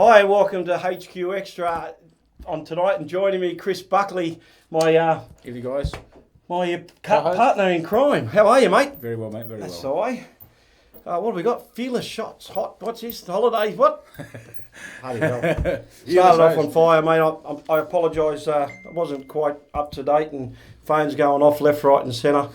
Hi, welcome to HQ Extra on tonight, and joining me, Chris Buckley, my you guys. My partner in crime. How are you, mate? Very well, mate. Very That's well. That's what have we got? Fearless shots. Hot. What's this? Holidays. What? Bloody hell. Started off on fire, mate. I apologise. I wasn't quite up to date, and phones going off left, right, and centre.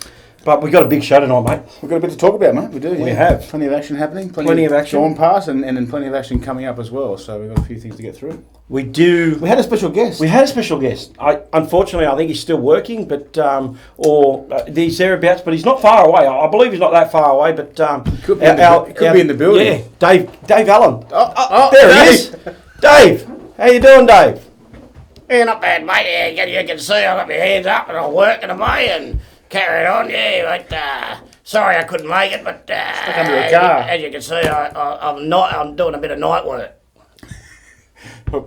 But we got a big show tonight, mate. We've got a bit to talk about, mate. We do. We have plenty of action happening. Plenty of action gone past, and then plenty of action coming up as well. So we've got a few things to get through. We do. We had a special guest. Unfortunately, I think he's still working, but he's thereabouts. But he's not far away. I believe he's not that far away. But could be in the building. Yeah, Dave Allen. There he is. Dave, how you doing, Dave? Yeah, not bad, mate. Yeah, you can see I got my hands up and I'm working away and carrying on. Yeah, but sorry I couldn't make it. But stuck under a car. As you can see, I'm doing a bit of night work.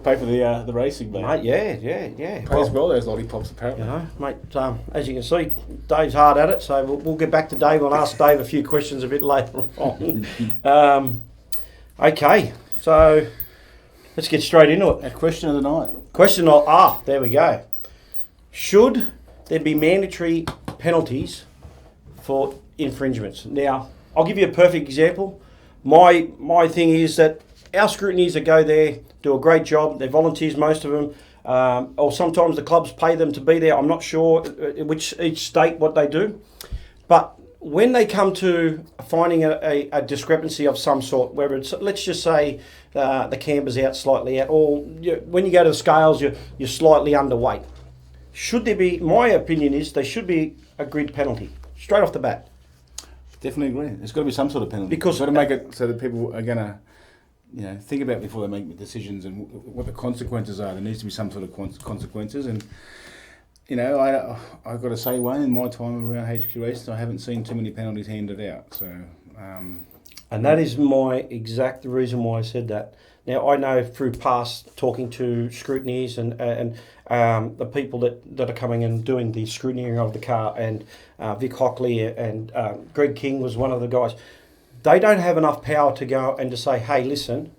Pay for the racing, mate. Yeah. Pays well those lollipops, apparently. You know, mate. As you can see, Dave's hard at it. So we'll get back to Dave. I'll ask Dave a few questions a bit later on. Okay, so let's get straight into it. A question of the night. There we go. Should there be mandatory penalties for infringements? Now, I'll give you a perfect example. My thing is that our scrutineers that go there do a great job. They're volunteers, most of them, or sometimes the clubs pay them to be there. I'm not sure which each state what they do, but when they come to finding a discrepancy of some sort, whether it's, let's just say the camber's out slightly out, or when you go to the scales you're slightly underweight, should there be? My opinion is there should be a grid penalty straight off the bat. Definitely agree. There's got to be some sort of penalty. Because got to make it so that people are going to, think about it before they make decisions and what the consequences are. There needs to be some sort of consequences. And I've got to say, Wayne, in my time around HQ races, I haven't seen too many penalties handed out. So, and that is my exact reason why I said that. Now, I know through past talking to scrutineers and the people that are coming and doing the scrutineering of the car, and Vic Hockley and Greg King was one of the guys. They don't have enough power to go and to say, hey, listen,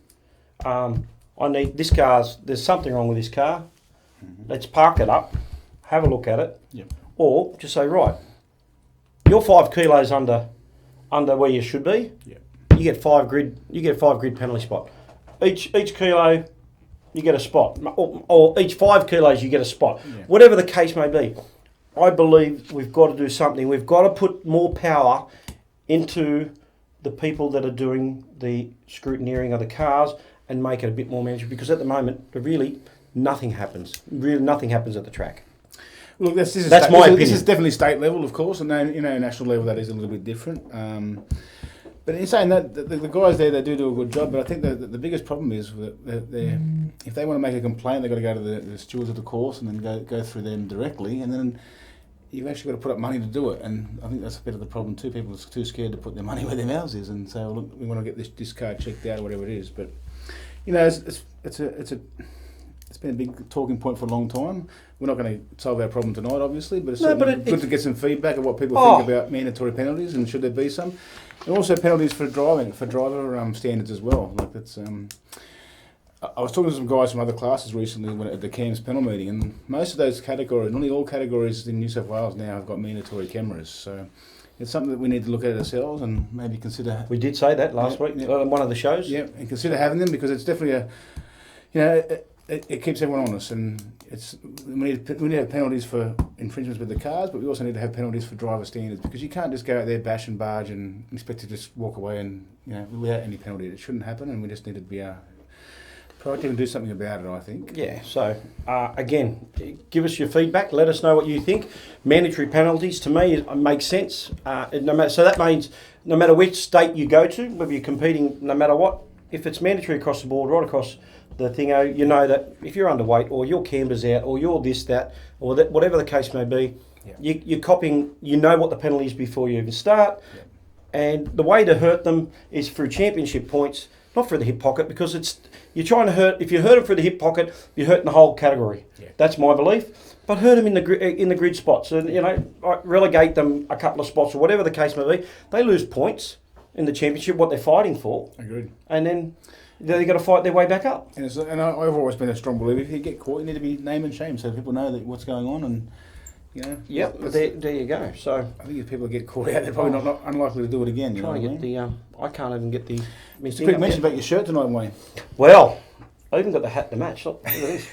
I need this there's something wrong with this car. Mm-hmm. Let's park it up, have a look at it. Yep. Or just say, right, you're 5 kilos under where you should be. Yep. You get 5 grid penalty spot. Each kilo, you get a spot, or each 5 kilos, you get a spot. Yeah. Whatever the case may be, I believe we've got to do something. We've got to put more power into the people that are doing the scrutineering of the cars and make it a bit more manageable, because at the moment, really, nothing happens. Really, nothing happens at the track. Look, that's my opinion. This is definitely state level, of course, and national level that is a little bit different. But in saying that, the guys there, they do a good job. But I think the biggest problem is that if they want to make a complaint, they've got to go to the stewards of the course and then go through them directly, and then you've actually got to put up money to do it. And I think that's a bit of the problem too. People are too scared to put their money where their mouths is and say, well, look, we want to get this car checked out or whatever it is. But it's been a big talking point for a long time. We're not going to solve our problem tonight, obviously, but it's good to get some feedback of what people think about mandatory penalties and should there be some, and also penalties for driving, for driver standards as well. Like that's, I was talking to some guys from other classes recently at the CAMS panel meeting, and most of those categories, nearly all categories in New South Wales now have got mandatory cameras. So it's something that we need to look at ourselves and maybe consider. We did say that last week on one of the shows. Yeah, and consider having them, because it's definitely it keeps everyone honest, and we need to have penalties for infringements with the cars, but we also need to have penalties for driver standards, because you can't just go out there bash and barge and expect to just walk away and without any penalty. It shouldn't happen, and we just need to be proactive and do something about it, I think. Yeah. So again, give us your feedback. Let us know what you think. Mandatory penalties to me make sense. So that means no matter which state you go to, whether you're competing, no matter what, if it's mandatory across the board, right across the thing, you know that if you're underweight or your camber's out or you're this, that, or that, whatever the case may be, you're copying, what the penalty is before you even start. Yeah. And the way to hurt them is through championship points, not through the hip pocket, because you're trying to hurt. If you hurt them through the hip pocket, you're hurting the whole category. Yeah. That's my belief. But hurt them in the grid spots, and relegate them a couple of spots or whatever the case may be. They lose points in the championship, what they're fighting for. Agreed. And then They've got to fight their way back up. And, I've always been a strong believer. If you get caught, you need to be name and shame so people know that what's going on and. Yep, there you go. So I think if people get caught out, they're probably not unlikely to do it again. I can't even get the. Just a quick mention about your shirt tonight, Wayne. Well, I even got the hat to match. Look at this.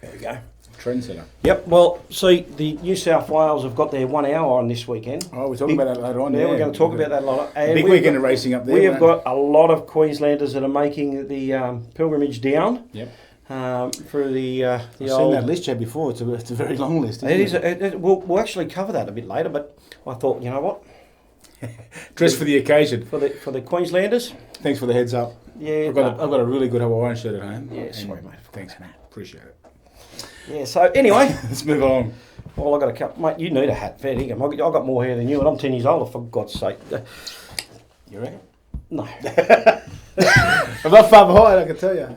There we go. Trendsetter. Yep. Well, see, the New South Wales have got their 1 hour on this weekend. Oh, we're talking about that later on. Yeah, we're going to talk about that later. And big weekend of racing up there. We have got a lot of Queenslanders that are making the pilgrimage down. Yep. Through the I've seen that list, Chad, before. It's a very long list, isn't it? We'll actually cover that a bit later, but I thought, you know what? Dress for the occasion. For the Queenslanders. Thanks for the heads up. Yeah. I've got a really good Hawaiian shirt at home. Yeah, sorry, mate. Thanks, mate. Appreciate it. Yeah, so anyway. Let's move on. Well, I've got a couple. Mate, you need a hat. Fair dinkum. I've got more hair than you, and I'm 10 years older, for God's sake. You reckon? No. I'm not far behind, I can tell you.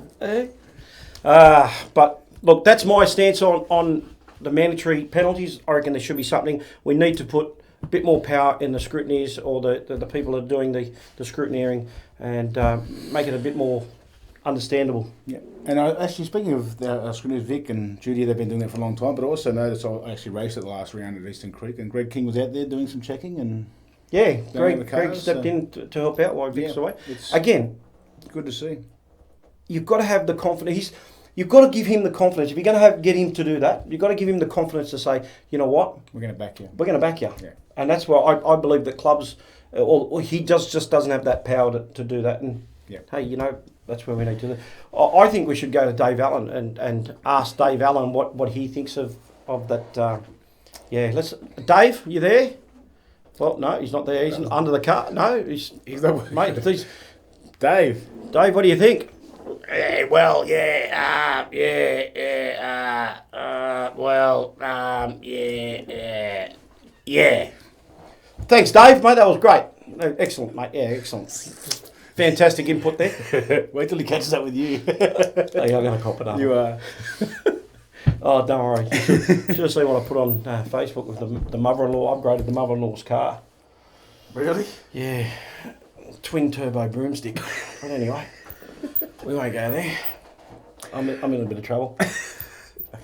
But look, that's my stance on the mandatory penalties. I reckon there should be something. We need to put a bit more power in the scrutineers or the people that are doing the scrutineering and make it a bit more understandable. Yeah, and actually speaking of the scrutineers, Vic and Judy, they've been doing that for a long time. But I also noticed I actually raced at the last round at Eastern Creek, and Greg King was out there doing some checking and. Yeah, Greg stepped in to help out while Vic's away. Again, good to see. You've got to have the confidence. You've got to give him the confidence. If you're going to get him to do that, you've got to give him the confidence to say, you know what? We're going to back you. We're going to back you. Yeah. And that's why I believe that clubs, or he just doesn't have that power to do that. And hey, that's where we need to do. I think we should go to Dave Allen and ask Dave Allen what he thinks of that. Dave, you there? Well, no, he's not there. He's under the car. No, he's not. Mate, Dave, what do you think? Yeah. Thanks, Dave, mate. That was great. Excellent, mate. Yeah, excellent. Fantastic input there. Wait till he catches up with you. Hey, I'm going to cop it up. You are. Oh, don't worry. Should have seen what I put on Facebook with the mother-in-law. Upgraded the mother-in-law's car. Really? Yeah. Twin turbo broomstick. But anyway, we won't go there. I'm in a bit of trouble.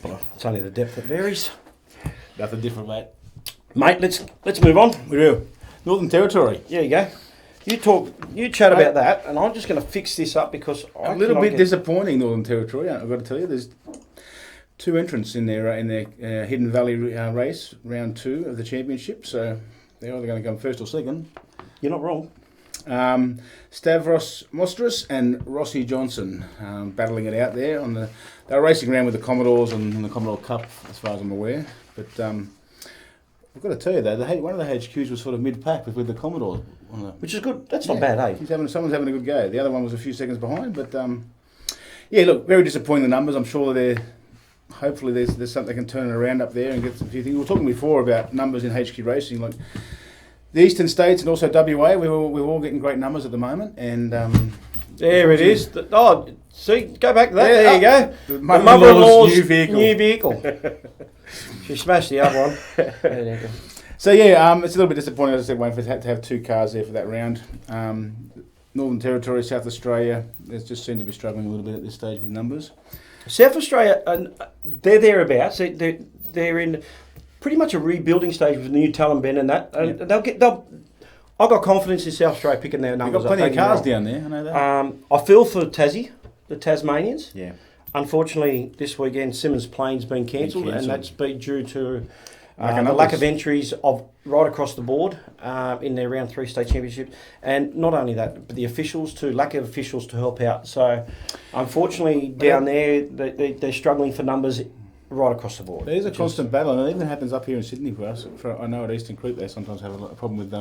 Well, it's only the depth that varies. Nothing different, mate. Mate, let's move on. We do. Northern Territory. There you go. You chat about that, and I'm just going to fix this up because a little bit disappointing. Northern Territory. I've got to tell you, there's 2 entrants in their Hidden Valley race, round 2 of the championship. So they're either going to come first or second. You're not wrong. Stavros Mostras and Rossi Johnson battling it out there. They were racing around with the Commodores and the Commodore Cup, as far as I'm aware. But I've got to tell you though, one of the HQs was sort of mid-pack with the Commodore. Which is good. That's not bad, eh? Someone's having a good go. The other one was a few seconds behind. But look, very disappointing the numbers. I'm sure hopefully there's something that can turn it around up there and get some few things. We were talking before about numbers in HQ racing, like the eastern states and also WA. We're all getting great numbers at the moment, and there it is. See, go back to that. There you go. The mother-in-law's new vehicle. She smashed the other one. So it's a little bit disappointing, as I said, Wayne, to have 2 cars there for that round. Northern Territory, South Australia, they just seem to be struggling a little bit at this stage with numbers. South Australia, they're thereabouts. They're in pretty much a rebuilding stage with the new talent bin and that. And I've got confidence in South Australia picking their numbers. They've got plenty of cars down there, I know that. I feel for Tassie, the Tasmanians. Yeah. Unfortunately, this weekend, Simmons Plain's been cancelled, and that's been due to the lack of entries right across the board in their round 3 state championship. And not only that, but the officials too, lack of officials to help out. So, unfortunately, down there, they're struggling for numbers right across the board. There's a constant battle, and it even happens up here in Sydney for us. I know at Eastern Creek they sometimes have a problem with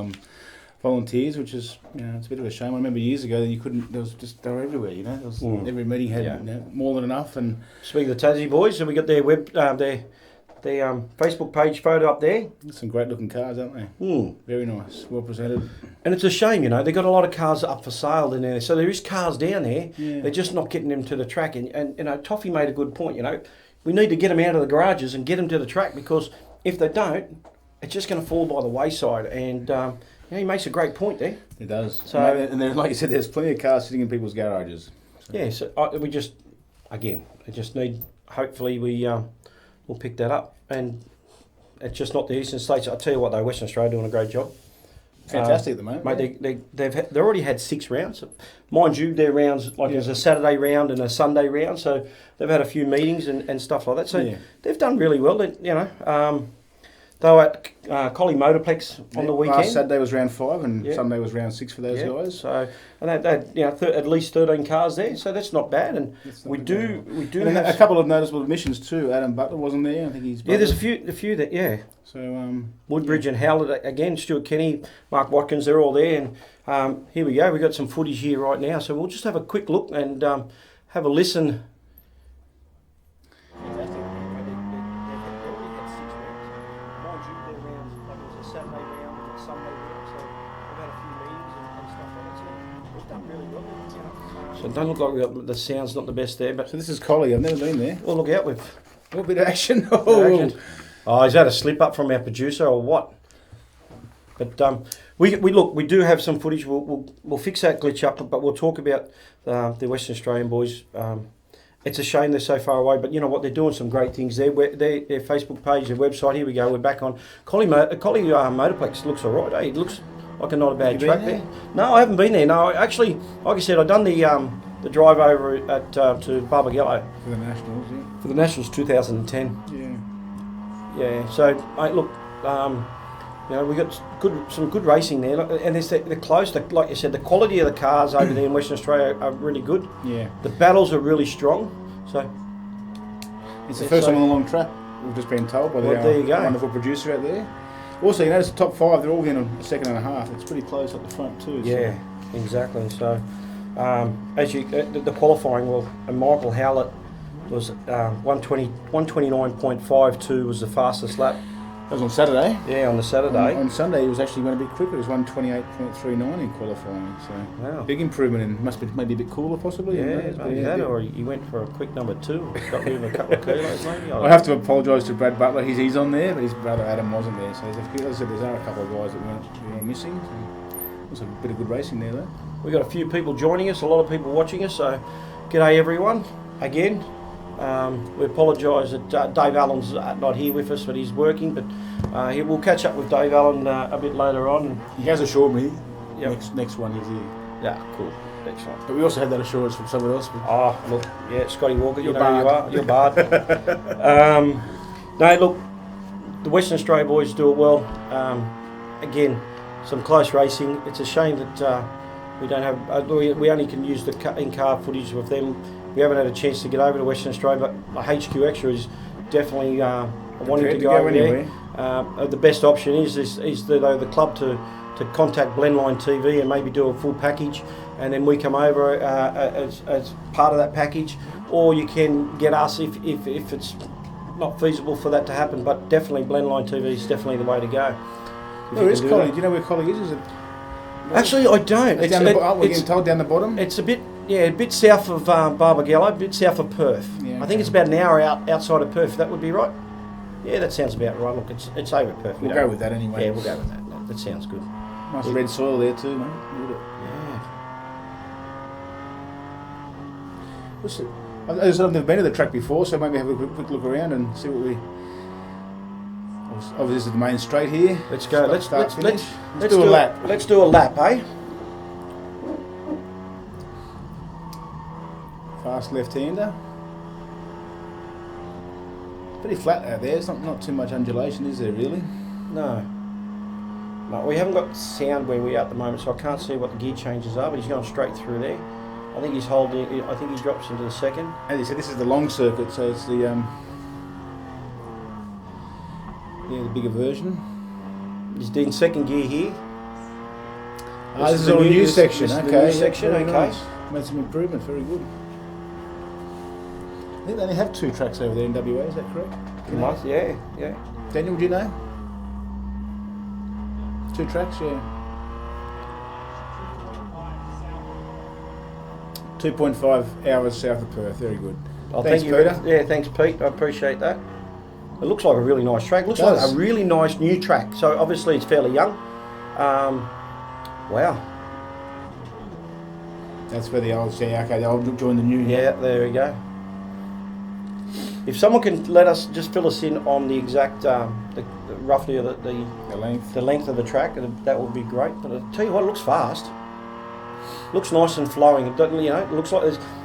volunteers, which is it's a bit of a shame. I remember years ago that you couldn't. They were everywhere. Every meeting had more than enough. And speaking of the Tassie boys, so we got their Facebook page photo up there. Some great looking cars, aren't they? Very nice, well presented. And it's a shame, they've got a lot of cars up for sale in there. So there is cars down there. Yeah. They're just not getting them to the track. And Toffee made a good point. We need to get them out of the garages and get them to the track, because if they don't, it's just going to fall by the wayside. And Yeah, he makes a great point there. He does. So, and then, like you said, there's plenty of cars sitting in people's garages. So. Yeah, so we just need. Hopefully, we'll pick that up, and it's just not the eastern states. I tell you what, though, Western Australia doing a great job. Fantastic at the moment. Mate, they've already had 6 rounds. Mind you, their rounds, there's a Saturday round and a Sunday round, so they've had a few meetings and stuff like that. So they've done really well. They were at Collie Motorplex on the weekend. Last Saturday was round 5 and Sunday was round 6 for those guys. So and they had at least 13 cars there, so that's not bad. And we do have a couple of noticeable admissions too. Adam Butler wasn't there. I think he's there's a few that So Woodbridge and Howlett again, Stuart Kenny, Mark Watkins, they're all there. And here we go. We've got some footage here right now, so we'll just have a quick look and have a listen. So it doesn't look like the sound's not the best there, but so this is Collie. I've never been there. Well, look out with a bit of action. Oh, is that a slip up from our producer or what? But we do have some footage. We'll fix that glitch up, but we'll talk about the Western Australian boys. It's a shame they're so far away, but you know what? They're doing some great things. Their Facebook page, their website. Here we go. We're back on Collie Motorplex. Looks all right. It looks like not a bad track there. No, I haven't been there. No, actually, like I said, I've done the drive over at to Barbagallo for the Nationals. Yeah. For the Nationals 2010. Yeah. Yeah. So, mate, look, we got some good racing there, and they're close. Like you said, the quality of the cars over there in Western Australia are really good. Yeah. The battles are really strong. So it's the first time on a long track. We've just been told by the wonderful producer out there. Also, you notice the top 5, they're all in a second and a half. It's pretty close at the front too. Yeah, exactly. So, the qualifying, and Michael Howlett was 129.52 was the fastest lap. That was on Saturday. Yeah, on the Saturday. On Sunday, he was actually going to be quicker. It was 128.39 in qualifying. So, wow. Big improvement, and must be maybe a bit cooler possibly. Yeah, maybe that, or he went for a quick number 2. Got rid of a couple of kilos maybe. I have to apologise to Brad Butler. He's on there, but his brother Adam wasn't there. So as I said, there are a couple of guys that weren't missing. So it was a bit of good racing there, though. We've got a few people joining us, a lot of people watching us. So, g'day everyone again. We apologise that Dave Allen's not here with us, but he's working. But we'll catch up with Dave Allen a bit later on. He has assured me next one he's here. Yeah, cool. Excellent. But we also had that assurance from someone else. Oh, look, Scotty Walker, you know who you are. You're Bard. No, look, the Western Australia boys do it well. Again, some close racing. It's a shame that we don't have. We only can use the in-car footage with them. We haven't had a chance to get over to Western Australia, but HQ Extra is definitely wanting to go over there. The best option is the club to contact Blendline TV and maybe do a full package, and then we come over as part of that package, or you can get us if it's not feasible for that to happen. But definitely Blendline TV is definitely the way to go. Where is Collie? Do you know where Collie is? Actually, I don't. We're getting told down the bottom. It's a bit south of Barbagallo, a bit south of Perth. Yeah, I think it's about an hour outside of Perth. That would be right. Yeah, that sounds about right. Look, it's over Perth. We'll go with that anyway. Yeah, we'll go with that. That sounds good. Nice red soil there too, mate. Yeah. I've never been to the track before, so maybe have a quick look around and see what we. Obviously, this is the main straight here. Let's go. Let's do a lap. Let's do a lap, eh? Fast left-hander. Pretty flat out there. It's not too much undulation, is there really? No, we haven't got sound where we are at the moment, so I can't see what the gear changes are. But he's going straight through there. I think he's holding. I think he drops into the second. As you said, this is the long circuit, so it's the bigger version. He's in second gear here. This is a new section. This okay. Is the new section. Okay. Nice. Made some improvement. Very good. I think they only have 2 tracks over there in WA. Is that correct? Nice. Yeah. Daniel, do you know? 2 tracks, yeah. 2.5 hours south of Perth. Very good. Thanks, Peter. Yeah, thanks, Pete. I appreciate that. It looks like a really nice track. Looks like a really nice new track. So obviously it's fairly young. Wow. That's where the old I'll join the new. Yeah, there we go. If someone can just fill us in on the exact, roughly the length of the track, that would be great. But I tell you what, it looks fast. Looks nice and flowing. It doesn't, it looks like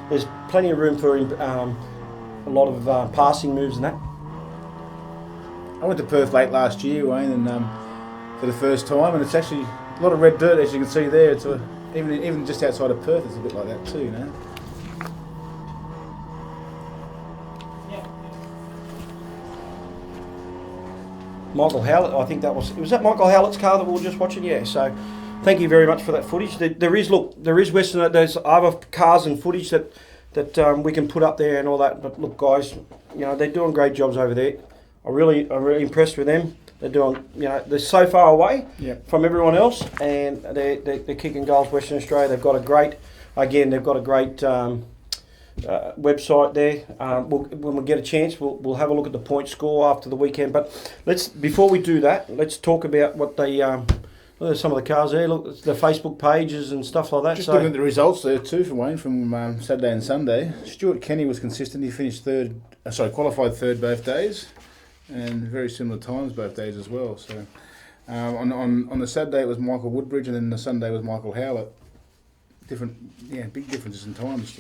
there's plenty of room for a lot of passing moves and that. I went to Perth late last year, Wayne, and for the first time, and it's actually a lot of red dirt, as you can see there. It's even just outside of Perth, it's a bit like that too, Michael Howlett, I think was that Michael Howlett's car that we were just watching? Yeah, so thank you very much for that footage. There is Western, there's other cars and footage that we can put up there and all that, but look guys, they're doing great jobs over there. I'm really impressed with them. They're doing, they're so far away from everyone else, and they're kicking goals. Western Australia, they've got a great website there. When we get a chance, we'll have a look at the point score after the weekend. But before we do that, let's talk about what there's some of the cars there. Look, the Facebook pages and stuff like that. Just looking at the results there too for Wayne from Saturday and Sunday. Stuart Kenny was consistent. He finished qualified third both days, and very similar times both days as well. So on the Saturday it was Michael Woodbridge, and then the Sunday was Michael Howlett. Big differences in times.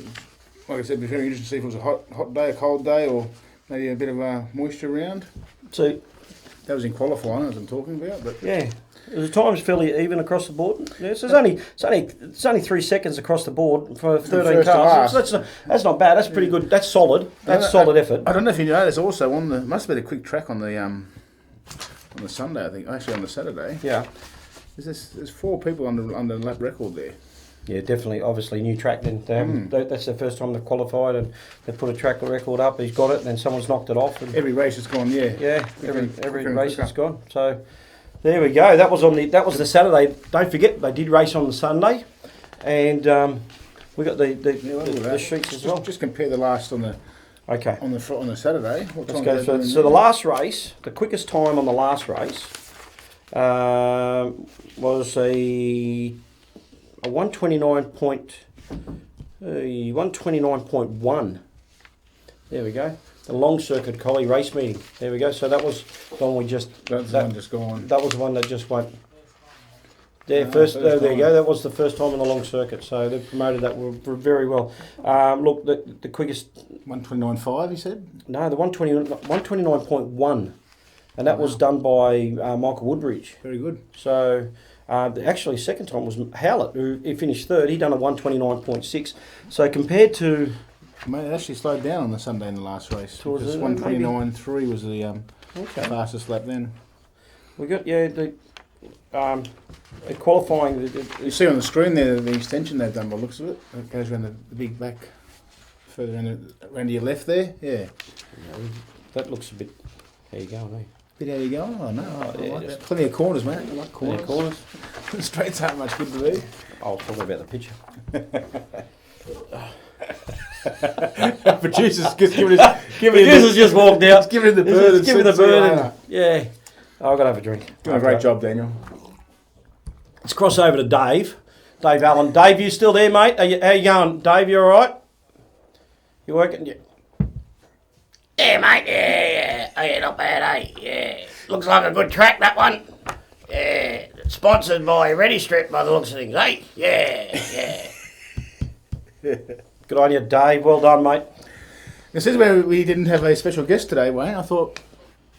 Like I said, it'd be very interesting to see if it was a hot day, a cold day, or maybe a bit of moisture around. So that was in qualifying, as I'm talking about. But yeah, the time's fairly even across the board. Yeah, so it's only 3 seconds across the board for 13 cars. That's not bad. That's pretty good. That's solid. That's solid effort. I don't know if you know. There's also must have been a quick track on the Sunday. I think actually on the Saturday. Yeah. There's 4 people under the lap record there. Yeah, definitely. Obviously, new track. Then that's the first time they've qualified, and they put a track record up. He's got it, and then someone's knocked it off. And every race has gone. Yeah. Yeah. Every race has gone. So there we go. That was the Saturday. Don't forget they did race on the Sunday, and we got the sheets as well. Just compare the last on the. Okay. On the Saturday. Let's go. So the last race, the quickest time on the last race, was a 129.1. There we go. The long circuit collie race meeting. There we go. So that was the one we just. That's the one just gone. That was the one that just went. There you go. That was the first time on the long circuit. So they promoted that very well. Look, the quickest. 129.5. You said. No, the 129.1, and that was done by Michael Woodbridge. Very good. So. Actually, second time was Howlett, who he finished third. He done a 129.6. So compared to, mate, it actually slowed down on the Sunday in the last race. 129.3 was the fastest lap then. We got the qualifying. You see on the screen there the extension they've done by the looks of it. It goes around the big back, further around to your left there. Yeah, that looks a bit. There you go, eh? Bit how you going? Oh no, like plenty of corners, mate. I like corners. Straights aren't much good to be. I'll talk about the picture. Producers just walked out. Give him the bird. Give him the bird. Yeah, I've got to have a drink. Doing a great job, Daniel. Let's cross over to Dave Allen. Dave, you still there, mate? How you going, Dave? You all right? You working? Yeah. Yeah, mate, yeah. Oh, yeah, not bad, eh? Yeah. Looks like a good track, that one. Yeah. Sponsored by Ready Strip by the looks of things, eh? Yeah. Good on you, Dave. Well done, mate. This is where we didn't have a special guest today, Wayne. I thought,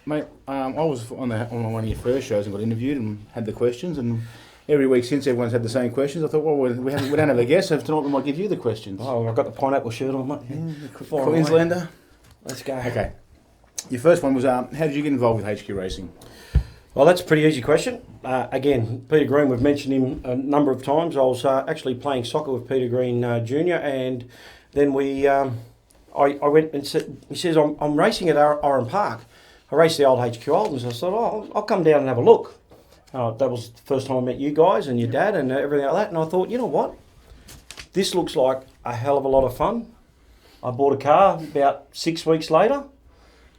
mate, I was on one of your first shows and got interviewed and had the questions, and every week since everyone's had the same questions. I thought, well, we don't have a guest, so tonight we might give you the questions. Oh, I've got the pineapple shirt on, mate. Yeah, Queenslander. Let's go. Okay. Your first one was, how did you get involved with HQ Racing? Well, that's a pretty easy question. Again, Peter Green, we've mentioned him a number of times. I was actually playing soccer with Peter Green Jr. and then I went and said, he says, I'm racing at Oran Park. I raced the old HQ Oldens. I thought, I'll come down and have a look. That was the first time I met you guys and your dad and everything like that. And I thought, you know what? This looks like a hell of a lot of fun. I bought a car about 6 weeks later,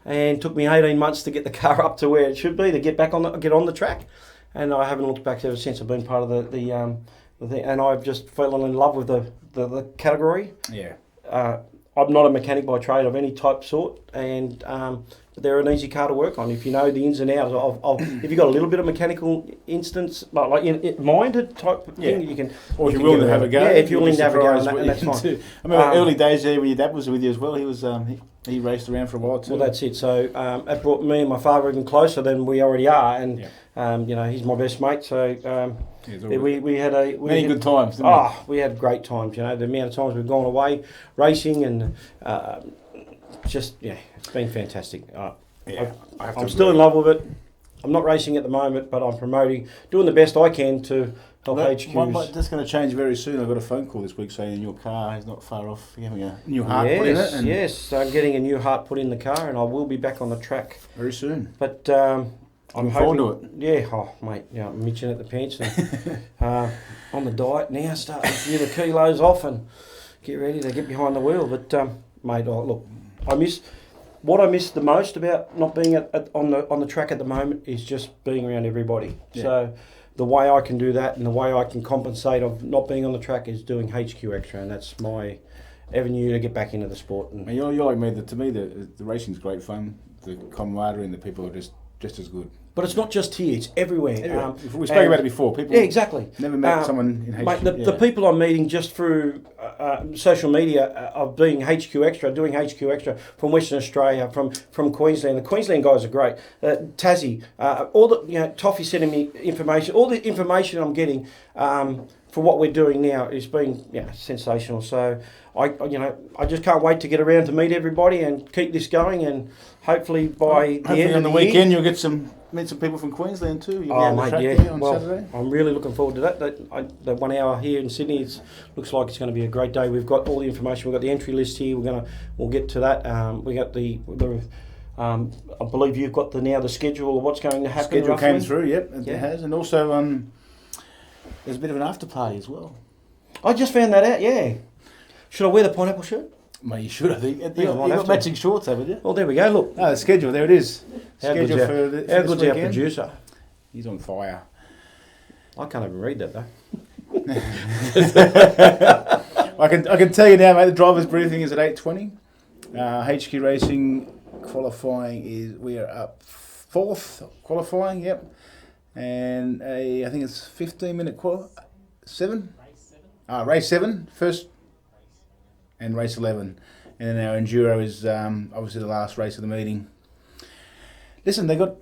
and it took me 18 months to get the car up to where it should be to get on the track. and I haven't looked back ever since. I've been part of the thing, and I've just fallen in love with the category. Yeah. I'm not a mechanic by trade of any type sort, and they're an easy car to work on if you know the ins and outs of if you've got a little bit of mechanical instance, like in minded type thing, you can. Or if you're willing to have a go. Yeah, if you're willing to have a go, and that's fine. I remember early days there when your dad was with you as well. He was he raced around for a while too. Well, that's it. So that brought me and my father even closer than we already are, and he's my best mate. So we had many good times. We had great times. The amount of times we've gone away racing and. It's been fantastic. I'm still in love with it. I'm not racing at the moment, but I'm promoting, doing the best I can to help HQs. That's going to change very soon. I got a phone call this week saying your car is not far off having a new heart put in it. Yes, so I'm getting a new heart put in the car, and I will be back on the track very soon. But I'm forward to it. Yeah, I'm itching at the pants. And, on the diet now, starting to get the kilos off and get ready to get behind the wheel. But mate, look. What I miss the most about not being on the track at the moment is just being around everybody. Yeah. So the way I can do that and the way I can compensate of not being on the track is doing HQ Extra, and that's my avenue to get back into the sport. And you're like me. To me, the racing's great fun. The camaraderie and the people are just as good. But it's not just here; it's everywhere. We spoke about it before. People, exactly. Never met someone in HQ. Mate, the people I'm meeting just through social media of being HQ Extra, doing HQ Extra from Western Australia, from Queensland. The Queensland guys are great. Tassie, all the Toffee sending me information. All the information I'm getting for what we're doing now has been sensational. So I just can't wait to get around to meet everybody and keep this going, and hopefully by the end of the weekend you'll get meet some people from Queensland too. You'll on Saturday. I'm really looking forward to that. The 1 hour here in Sydney, looks like it's going to be a great day. We've got all the information. We've got the entry list here. We'll get to that. We got the I believe you've got the schedule of what's going to happen. Schedule came through. Yep, it has, and also there's a bit of an after party as well. I just found that out. Yeah. Should I wear the pineapple shirt? Mate, you should, I think. You've got matching shorts, haven't you? Well, there we go, look. The schedule, there it is. How good's our producer? He's on fire. I can't even read that, though. I can tell you now, mate, the driver's briefing is at 8:20. HQ Racing qualifying we are up 4th qualifying, yep. And I think it's 15-minute race 7 first. And race 11, and then our enduro is obviously the last race of the meeting. Listen, they got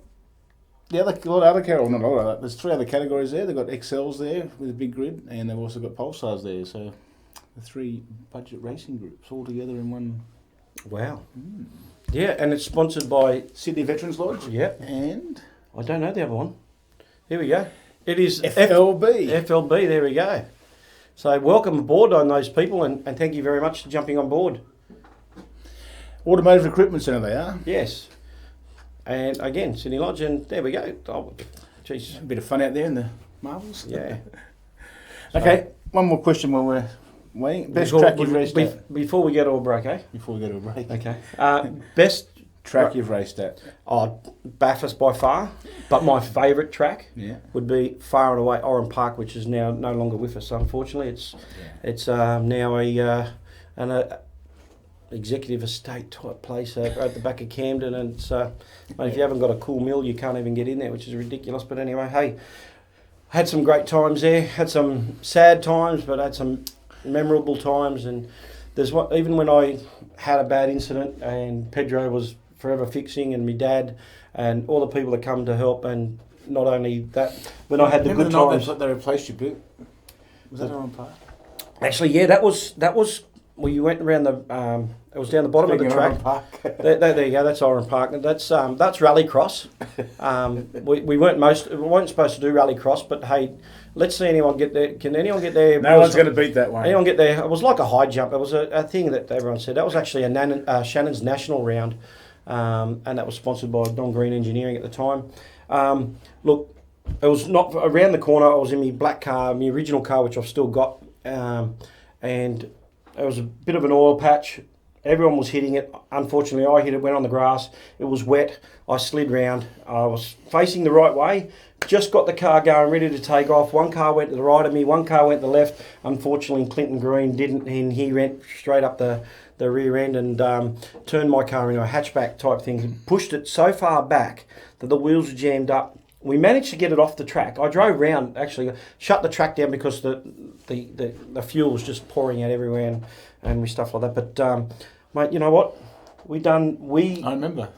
a lot of other categories. Not a lot of that. There's 3 other categories there. They've got XLs there with a big grid, and they've also got Pulsars there. So the 3 budget racing groups all together in one. Wow. Yeah, and it's sponsored by Sydney Veterans Lodge. Yep. And I don't know the other one. Here we go. It is FLB. FLB. There we go. So welcome aboard on those people, and thank you very much for jumping on board. Automotive Recruitment Centre they are. Yes. And again, Sydney Lodge, and there we go. Oh, geez. A bit of fun out there in the marbles. Yeah. Okay, one more question while we're waiting. Best track you've raced at? Before we go to a break, eh? Before we go to a break. Okay. Best track you've raced at? Bathurst by far, but my favourite track Yeah. would be far and away Oran Park, which is now no longer with us. Unfortunately, it's now an executive estate type place at the back of Camden, and it's, mate, if you haven't got a cool mill, you can't even get in there, which is ridiculous. But anyway, hey, had some great times there. Had some sad times, but had some memorable times. And even when I had a bad incident, and Pedro was forever fixing, and my dad and all the people that come to help, and not only that, when I had the good times. They replaced you, Pete? Was that on Park? Actually, yeah, that was well, you went around the it was down the bottom of the track. There you go. That's Oran Park. That's Rallycross. We weren't supposed to do Rallycross, but hey, let's see anyone get there. Can anyone get there? No one's going to beat that one. Anyone get there? It was like a high jump. It was a thing that everyone said. That was actually a Shannon's National Round, and that was sponsored by Don Green Engineering at the time. Look, it was not around the corner. I was in my black car, my original car, which I've still got, and it was a bit of an oil patch. Everyone was hitting it. Unfortunately, I hit it, went on the grass. It was wet. I slid round. I was facing the right way, just got the car going, ready to take off. One car went to the right of me, one car went to the left. Unfortunately, Clinton Green didn't, and he went straight up the rear end and turned my car into a hatchback type thing. Pushed it so far back that the wheels were jammed up. We managed to get it off the track. I drove round, actually, shut the track down because the fuel was just pouring out everywhere and stuff like that. But, mate, you know what? I remember.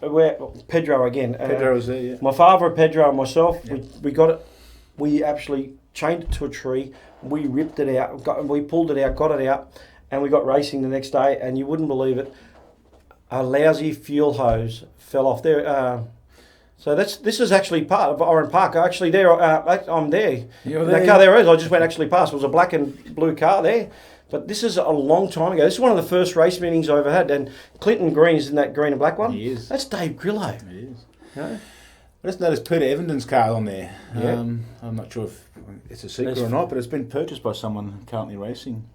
Pedro again. Pedro was there, yeah. My father, Pedro, and myself, we got it. We actually chained it to a tree. We ripped it out. We pulled it out, got it out, and we got racing the next day. And you wouldn't believe it. A lousy fuel hose fell off there. So this is actually part of Oran Park. Actually, there I'm there. You're there. That car there is. I just went actually past. It was a black and blue car there. But this is a long time ago. This is one of the first race meetings I've ever had. And Clinton Green is in that green and black one. He is. That's Dave Grillo. He is. Yeah. I just noticed Peter Evanden's car on there. Yeah. I'm not sure if it's a secret or not, but it's been purchased by someone currently racing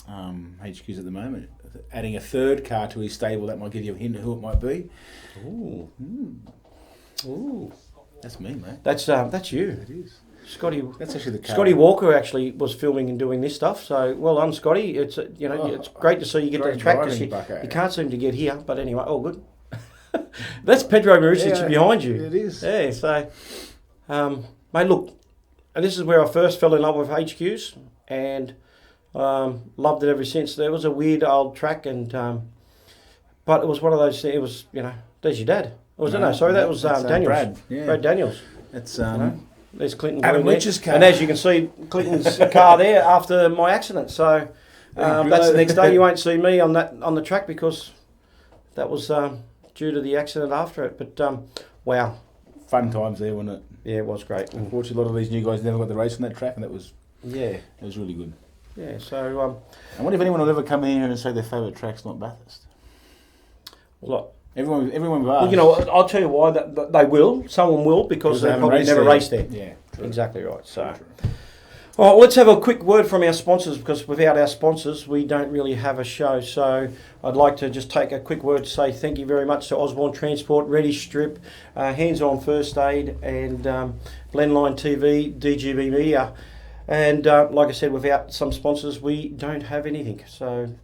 HQs at the moment. Adding a third car to his stable, that might give you a hint of who it might be. Ooh. Ooh. That's me, mate. That's you. It is. Scotty. That's actually the car. Scotty Walker actually was filming and doing this stuff. So well done, Scotty. It's it's great to see you get to the track because you can't seem to get here. But anyway, all good. That's Pedro Marusic behind you. It is. Yeah. So, mate, look, and this is where I first fell in love with HQs and loved it ever since. There was a weird old track but it was one of those things. It was there's your dad. That was Daniels. Brad. Yeah. Brad Daniels. It's There's Clinton. Adam Leach's car. And as you can see, Clinton's car there after my accident. So that's the next day. You won't see me on the track because that was due to the accident after it. But wow, fun times there, wasn't it? Yeah, it was great. Unfortunately, a lot of these new guys never got the race on that track, and it was really good. Yeah. So I wonder if anyone will ever come in here and say their favourite track's not Bathurst. Well, look. Everyone will ask. Well, I'll tell you why that they will. Someone will because they probably never raced there. Yeah, true. Exactly right. So, all right, let's have a quick word from our sponsors because without our sponsors, we don't really have a show. So, I'd like to just take a quick word to say thank you very much to Osborne Transport, Ready Strip, Hands On First Aid, and Blendline TV, DGB Media. And like I said, without some sponsors, we don't have anything. So,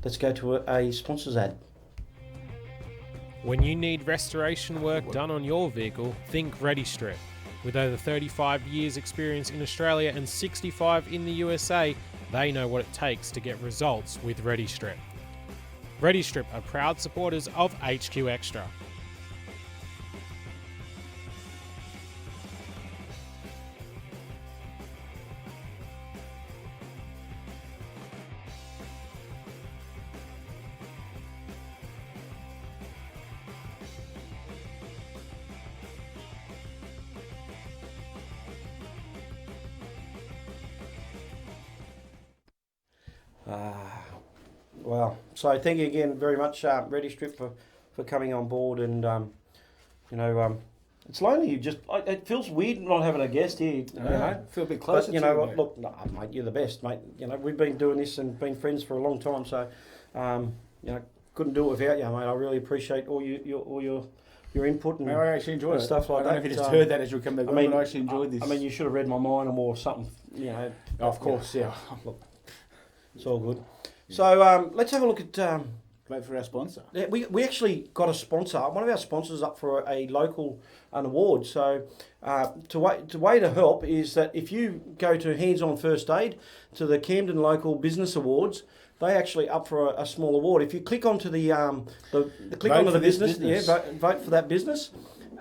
let's go to a sponsors ad. When you need restoration work done on your vehicle, think ReadyStrip. With over 35 years experience in Australia and 65 in the USA, they know what it takes to get results with ReadyStrip. ReadyStrip are proud supporters of HQ Xtra. Wow. So thank you again very much, Ready Strip, for coming on board. And, it's lonely. It feels weird not having a guest here. Feel a bit closer but, look, no, mate, you're the best, mate. We've been doing this and been friends for a long time. So, couldn't do it without you, mate. I really appreciate all your input and I actually enjoyed it. Stuff like that. I don't know if you just heard that as you were coming back. I actually enjoyed this. I mean, you should have read my mind or something. Of course, yeah. Look, it's all good. So let's have a look at. Wait for our sponsor. Yeah, we actually got a sponsor. One of our sponsors up for an award. So the way to help is that if you go to Hands On First Aid to the Camden Local Business Awards, they actually up for a small award. If you click onto the business, vote for that business,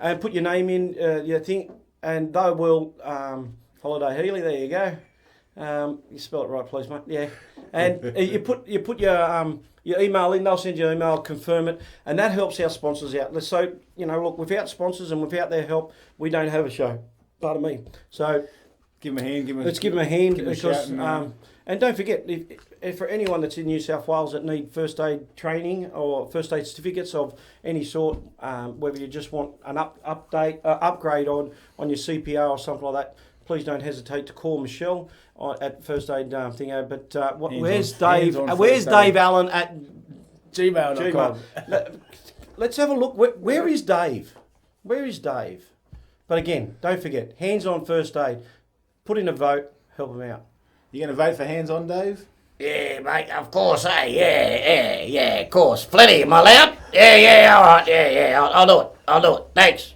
and put your name in your thing, and they will Holiday Healy. There you go. You spell it right, please, mate. Yeah, and you put your email in. They'll send you an email, confirm it, and that helps our sponsors out. So look, without sponsors and without their help, we don't have a show. Pardon me. So give them a hand. Let's give them a hand because. And don't forget, if for anyone that's in New South Wales that need first aid training or first aid certificates of any sort, whether you just want an upgrade on your CPR or something like that, please don't hesitate to call Michelle at First Aid thingo. But where's Dave? Where's Dave Allen at gmail.com? Let's have a look. Where is Dave? Where is Dave? But again, don't forget, hands-on first aid. Put in a vote, help them out. You going to vote for hands-on, Dave? Yeah, mate, of course, yeah, of course. Plenty, am I allowed? Yeah, all right, yeah, I'll do it. Thanks.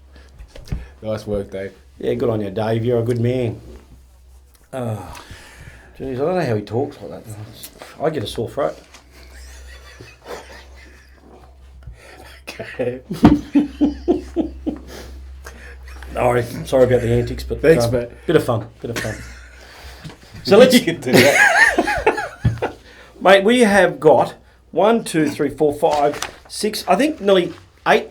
Nice work, Dave. Yeah, good on you, Dave. You're a good man. Oh, jeez, I don't know how he talks like that. I get a sore throat. Okay. Sorry about the antics, but Thanks, mate. Bit of fun. So let's get to that. Mate, we have got 1, 2, 3, 4, 5, 6. I think nearly 8.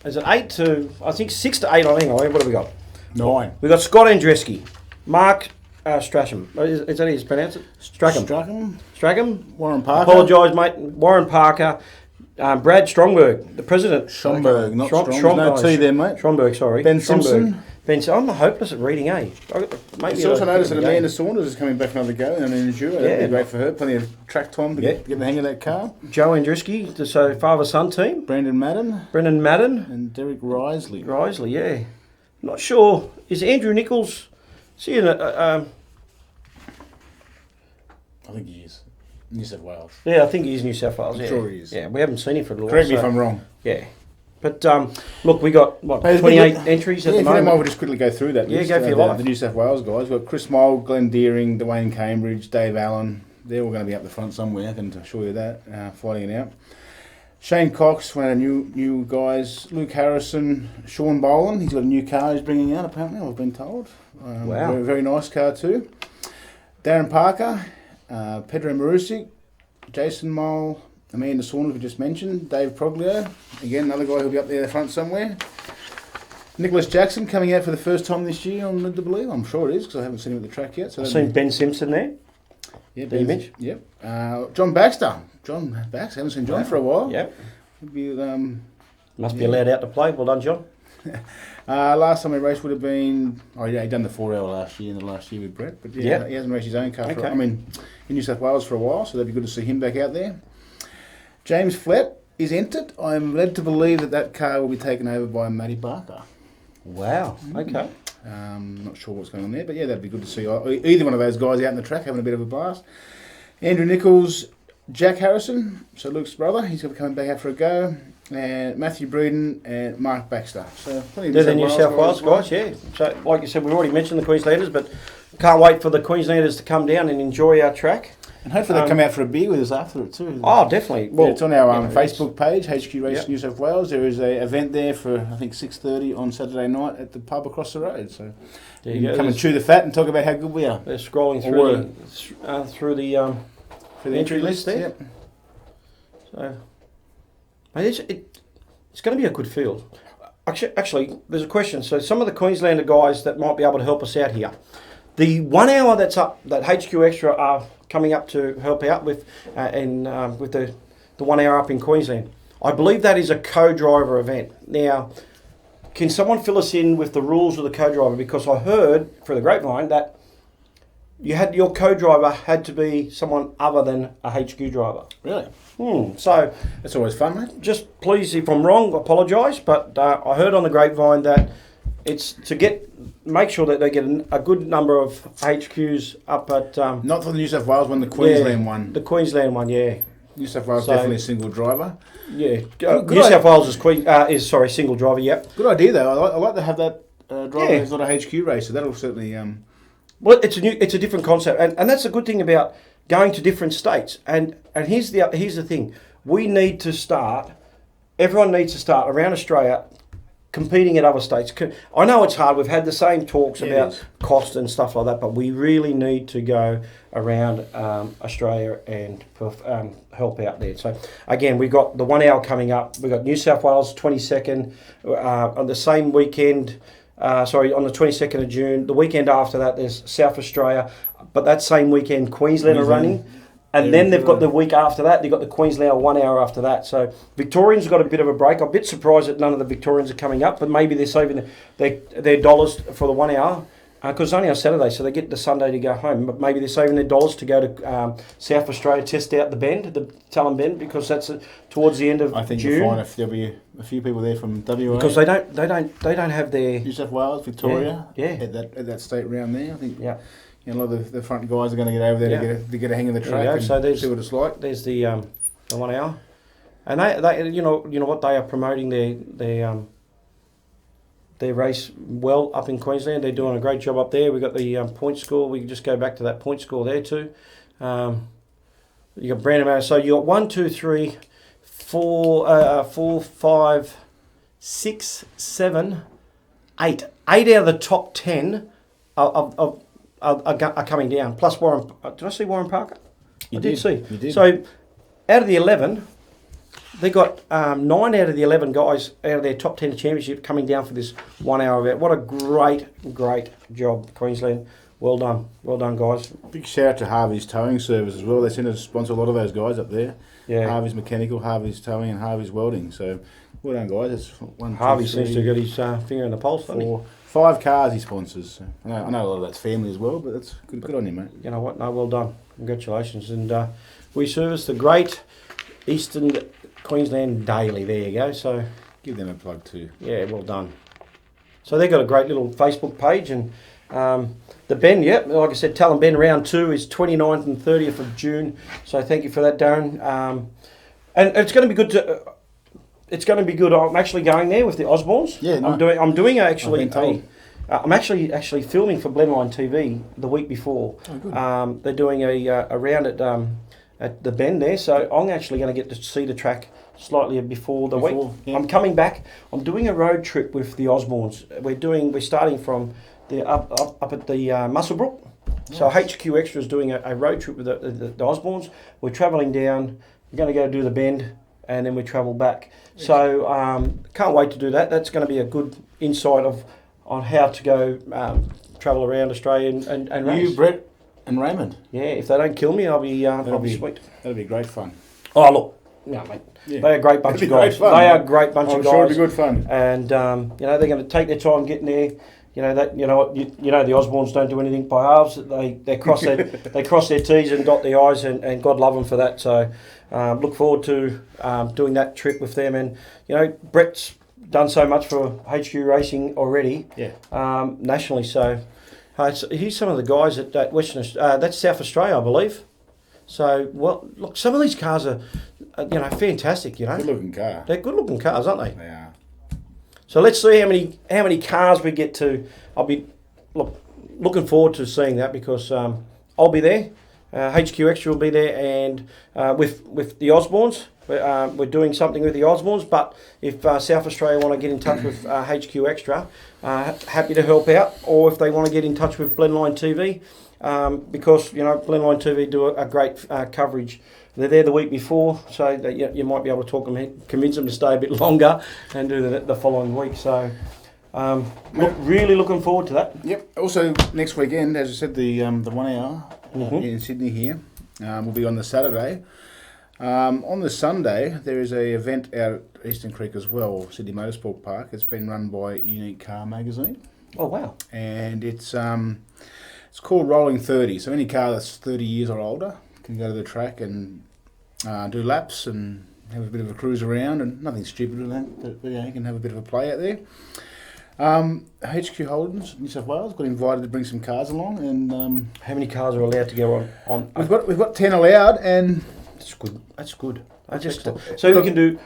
Is it 8 to? I think 6 to 8. I think. What have we got? 9. We got Scott Andreski, Mark Strachan. Is that how you pronounce it? Strachan. Warren Parker. Apologise, mate. Warren Parker. Brad Stromberg, the president. Stromberg, not Strong. No T there, mate. Stromberg, sorry. Ben Stromberg. Simpson. I'm hopeless at reading, eh? Maybe also noticed that Amanda Saunders is coming back another go and an enduro. That'd be great for her. Plenty of track time to get the hang of that car. Joe Andriski, the father-son team. Brendan Madden. And Derek Risley. Yeah. Not sure. Is Andrew Nichols... See you I think he is. New South Wales. Yeah, I think he is New South Wales. I'm sure he is. Yeah, we haven't seen him for a little while. Correct me if I'm wrong. Yeah. But look, we got, 28 entries at the moment? Yeah, we'll just quickly go through that list. Yeah, go for your life. The New South Wales guys. We've got Chris Mould, Glenn Deering, Dwayne Cambridge, Dave Allen. They're all going to be up the front somewhere, I can assure you that, fighting it out. Shane Cox, one of the new guys. Luke Harrison, Sean Boland. He's got a new car he's bringing out, apparently, I've been told. Wow. Very, very nice car too. Darren Parker, Pedro Marusic, Jason Mole, Amanda Saunders we just mentioned, Dave Proglio, again another guy who'll be up there in the front somewhere. Nicholas Jackson coming out for the first time this year, I'm led to believe. I'm sure it is because I haven't seen him at the track yet. So I've seen Ben Simpson there. Yeah, Ben Mitch. Yep. John Baxter. Haven't seen John for a while. Yep. Must be allowed out to play. Well done, John. Last time he raced would have been... Oh, yeah, he'd done the 4 hour last year with Brett. But yeah, he hasn't raced his own car in New South Wales for a while, so that'd be good to see him back out there. James Flett is entered. I'm led to believe that car will be taken over by Matty Barker. Wow, okay. Not sure what's going on there, but yeah, that'd be good to see either one of those guys out in the track having a bit of a blast. Andrew Nichols, Jack Harrison, so Luke's brother, he's going to be coming back out for a go. And Matthew Breeden and Mark Baxter. So plenty They're the New South Wales guys, yeah. So, like you said, we've already mentioned the Queenslanders, but can't wait for the Queenslanders to come down and enjoy our track. And hopefully they'll come out for a beer with us after it too. Oh, definitely. Well, it's on our Facebook page, HQ Race New South Wales. There is an event there for, I think, 6:30 on Saturday night at the pub across the road. So you can come and chew the fat and talk about how good we are. They're scrolling through the entry list there. Yep. So, it's going to be a good field. Actually, there's a question. So some of the Queenslander guys that might be able to help us out here. The 1 hour that's up, that HQ Extra are coming up to help out with, with the 1 hour up in Queensland. I believe that is a co-driver event. Now, can someone fill us in with the rules of the co-driver? Because I heard through the grapevine that your co-driver had to be someone other than a HQ driver. Really? So that's always fun, mate. Just please, if I'm wrong, apologise. But I heard on the grapevine that it's to make sure that they get a good number of HQs up at. Not for the New South Wales one, the Queensland one. The Queensland one, yeah. New South Wales definitely a single driver. Yeah, New South Wales is single driver. Yep. Good idea though. I like to have that driver who's not a HQ racer. That'll certainly. Well, it's a different concept, and that's a good thing about going to different states. And here's the thing: we need to start. Everyone needs to start around Australia, competing at other states. I know it's hard. We've had the same talks about cost and stuff like that, but we really need to go around Australia and help out there. So again, we've got the 1 hour coming up. We've got New South Wales 22nd on the same weekend. On the 22nd of June. The weekend after that, there's South Australia, but that same weekend, Queensland are running. And then they've got the week after that, they've got the Queensland 1 hour after that. So Victorians got a bit of a break. I'm a bit surprised that none of the Victorians are coming up, but maybe they're saving their dollars for the 1 hour. Because it's only on Saturday, so they get the Sunday to go home. But maybe they're saving their dollars to go to South Australia, test out the Talon Bend, because that's towards the end of June. I think you'll find there'll be a few people there from WA. Because they don't have their New South Wales, Victoria, yeah. At that state round there. I think yeah. A lot of the front guys are going to get over there to get a hang of the track and so see what it's like. There's the 1 hour, and they you know what, they are promoting their race well up in Queensland. They're doing a great job up there. We've got the point score. We can just go back to that point score there too. You got Brandon. So you got 1, 2, 3, 4, 4, 5, 6, 7, 8. 8 out of the top 10 are coming down. Plus Warren. Did I see Warren Parker? I did see. You did. So out of the 11, they got 9 out of the 11 guys out of their top 10 championship coming down for this 1 hour event. What a great job, Queensland. Well done, guys. Big shout out to Harvey's Towing Service as well. They seem to sponsor a lot of those guys up there. Yeah. Harvey's Mechanical, Harvey's Towing, and Harvey's Welding. So well done, guys. It's Harvey seems to have got his finger in the pulse, doesn't he? 5 cars he sponsors. So I know a lot of that's family as well, but that's good on you, mate. You know what? No, well done. Congratulations. And we service the great Eastern Queensland Daily. There you go. So give them a plug too. Yeah, well done. So they've got a great little Facebook page, and the Bend, like I said, Talon Bend round 2 is 29th and 30th of June. So thank you for that, Darren. And it's going to be good to. It's going to be good. I'm actually going there with the Osbornes. Yeah, no. I'm doing actually. I'm actually filming for Blendline TV the week before. Oh, good. They're doing a round at the Bend there, so I'm actually going to get to see the track slightly before the week. Yeah. I'm coming back. I'm doing a road trip with the Osbornes. We're starting from the up at the Muswellbrook. Nice. So HQ Xtra is doing a road trip with the Osbornes. We're travelling down. We're going to go do the Bend, and then we travel back. So can't wait to do that. That's going to be a good insight on how to go travel around Australia and race. You, Brett, and Raymond. Yeah, if they don't kill me, I'll be sweet. That'll be great fun. Oh look, no mate, they're a great bunch of guys. Fun, they are a great bunch of guys. I'm sure it'll be good fun. And they're going to take their time getting there. You know that. You know the Osbornes don't do anything by halves. They cross their T's and dot their I's, and God love them for that. So look forward to doing that trip with them. And Brett's done so much for HQ Racing already. Yeah. Nationally, so he's some of the guys at that's South Australia, I believe. So look, some of these cars are fantastic. Good looking car. They're good looking cars, aren't they? They are. So let's see how many cars we get to. I'll be looking forward to seeing that, because I'll be there. HQ Xtra will be there, and with the Osbornes, we're doing something with the Osbornes. But if South Australia want to get in touch with HQ Xtra, happy to help out. Or if they want to get in touch with Blendline TV, because Blendline TV do a great coverage. They're there the week before, so that you might be able to convince them to stay a bit longer and do the following week. So, really looking forward to that. Yep. Also, next weekend, as I said, the 1 hour in Sydney here will be on the Saturday. On the Sunday, there is an event out at Eastern Creek as well, Sydney Motorsport Park. It's been run by Unique Car Magazine. Oh wow! And it's called Rolling 30. So any car that's 30 years or older can go to the track and do laps and have a bit of a cruise around, and nothing stupid with that, but you can have a bit of a play out there. HQ Holdens, New South Wales, got invited to bring some cars along, and how many cars are allowed to go on? We've got 10 allowed, and that's good. That's good. So we can do.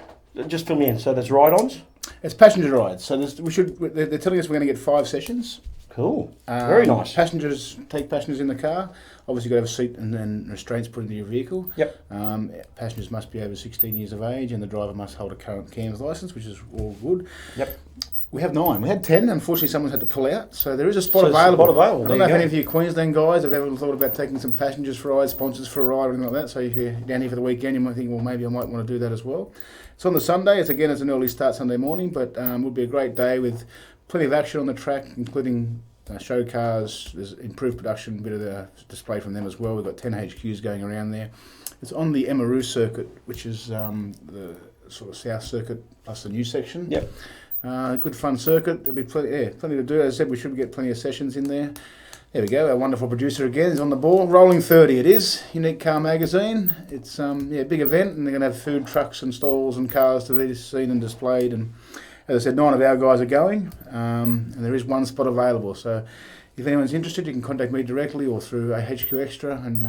Just fill me in. So there's ride-ons. It's passenger rides. So they're telling us we're going to get 5 sessions. Cool. Very nice. Take passengers in the car. Obviously, you've got to have a seat and then restraints put into your vehicle. Yep. Passengers must be over 16 years of age, and the driver must hold a current CAMS licence, which is all good. Yep. We have 9. We had 10. Unfortunately, someone's had to pull out. So there is a spot available. I don't know if any of you Queensland guys have ever thought about taking some passengers for a ride, sponsors for a ride, or anything like that. So if you're down here for the weekend, you might think, well, maybe I might want to do that as well. It's on the Sunday. It's an early start Sunday morning, but will be a great day with plenty of action on the track, including show cars. There's improved production, a bit of the display from them as well. We've got 10 HQs going around there. It's on the Emeroo circuit, which is the sort of south circuit plus the new section. Yep. Good fun circuit. There'll be plenty to do. As I said, we should get plenty of sessions in there. There we go. Our wonderful producer again is on the ball. Rolling 30 it is. Unique Car Magazine. It's big event, and they're going to have food trucks and stalls and cars to be seen and displayed. And as I said, 9 of our guys are going, and there is one spot available. So if anyone's interested, you can contact me directly or through HQ Extra, and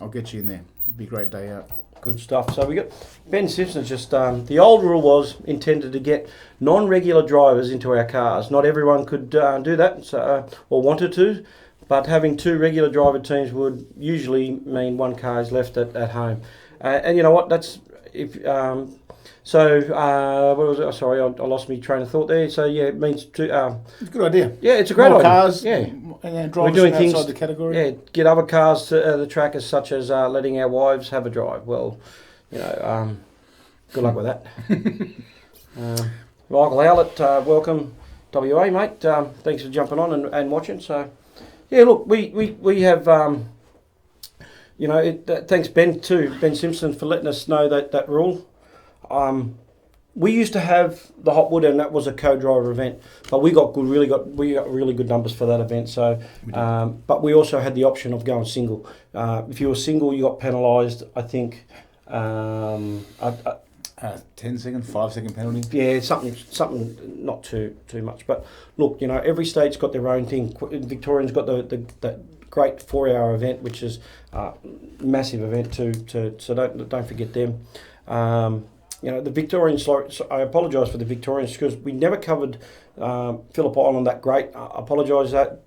I'll get you in there. It'll be a great day out. Good stuff. So we got Ben Simpson. Just the old rule was intended to get non-regular drivers into our cars. Not everyone could do that, so, or wanted to. But having 2 regular driver teams would usually mean 1 car is left at home. And you know what? That's if. What was it? Sorry, I lost my train of thought there. So yeah, it means 2. It's a good idea. Yeah, it's a great idea. Cars. Yeah, and we're doing things outside the category. Yeah, get other cars to the track, as such as letting our wives have a drive. Well, good luck with that. Michael Howlett, welcome, WA mate. Thanks for jumping on and watching. So. Yeah, look, we have, thanks Ben Simpson for letting us know that rule. We used to have the Hotwood, and that was a co-driver event, but we got really good numbers for that event. So, but we also had the option of going single. If you were single, you got penalised. I think 10-second, 5-second penalty. Yeah, something not too much. But look, every state's got their own thing. Victorians got the great 4-hour event, which is a massive event too. So don't forget them. The Victorians. I apologise for the Victorians because we never covered Phillip Island that great. I apologise that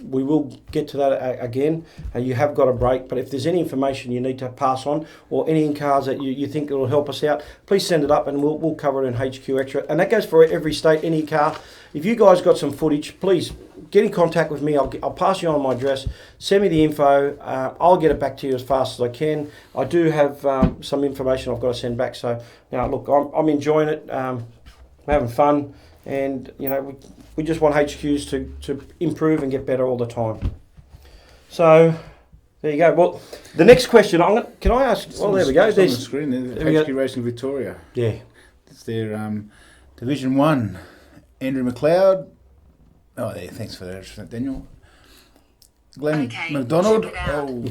we will get to that again. You have got a break, but if there's any information you need to pass on or any in cars that you think will help us out, please send it up and we'll cover it in HQ Extra. And that goes for every state, any car. If you guys got some footage, please get in contact with me. I'll pass you on my address. Send me the info. I'll get it back to you as fast as I can. I do have some information I've got to send back. So look, I'm enjoying it. We're having fun. And we just want HQs to improve and get better all the time. So there you go. Well, the next question can I ask? Well, there we go. There's on the screen. There HQ Racing Victoria. Yeah, it's their Division 1. Andrew McLeod. Oh, there. Thanks for that, Daniel. Glenn McDonald. Oh.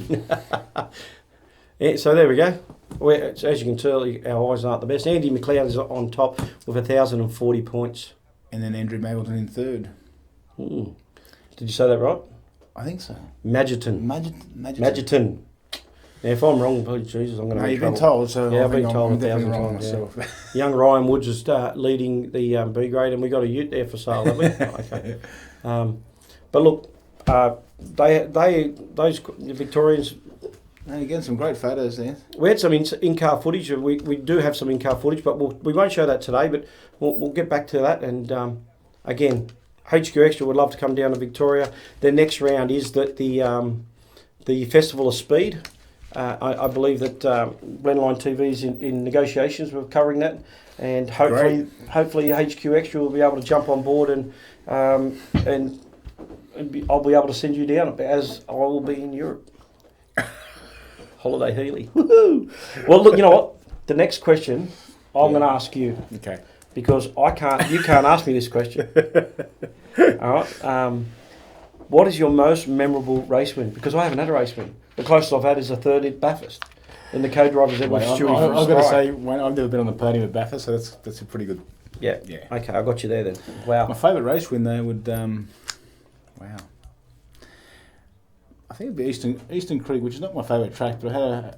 Yeah, so there we go. As you can tell, our eyes aren't the best. Andy McLeod is on top with 1,040 points. And then Andrew Magleton in 3rd. Did you say that right? I think so. Mageton. Now, if I'm wrong, please, Jesus, I'm going to. No, you've been told, so yeah, I've been told 1,000 wrong times. myself. Yeah. Young Ryan Woods is leading the B grade, and we got a ute there for sale, haven't we? Okay. But look, those Victorians. No, you're getting some great photos there. We had some in-car footage. We do have some in-car footage, but we won't show that today. But we'll get back to that. And again, HQ Extra would love to come down to Victoria. The next round is the Festival of Speed. I believe that Blendline TV is in negotiations with covering that, and hopefully HQ Extra will be able to jump on board and I'll be able to send you down as I will be in Europe. Holiday Healy. Woohoo! Well, look, you know what? The next question I'm going to ask you. Okay. Because you can't ask me this question. All right. What is your most memorable race win? Because I haven't had a race win. The closest I've had is a 3rd at Bathurst. And the co-drivers there was Stewie. I've got to say, I've never been on the podium at Bathurst, so that's a pretty good. Yeah. Okay, I got you there then. Wow. My favourite race win though would wow. I think it'd be Eastern Creek, which is not my favourite track, but I had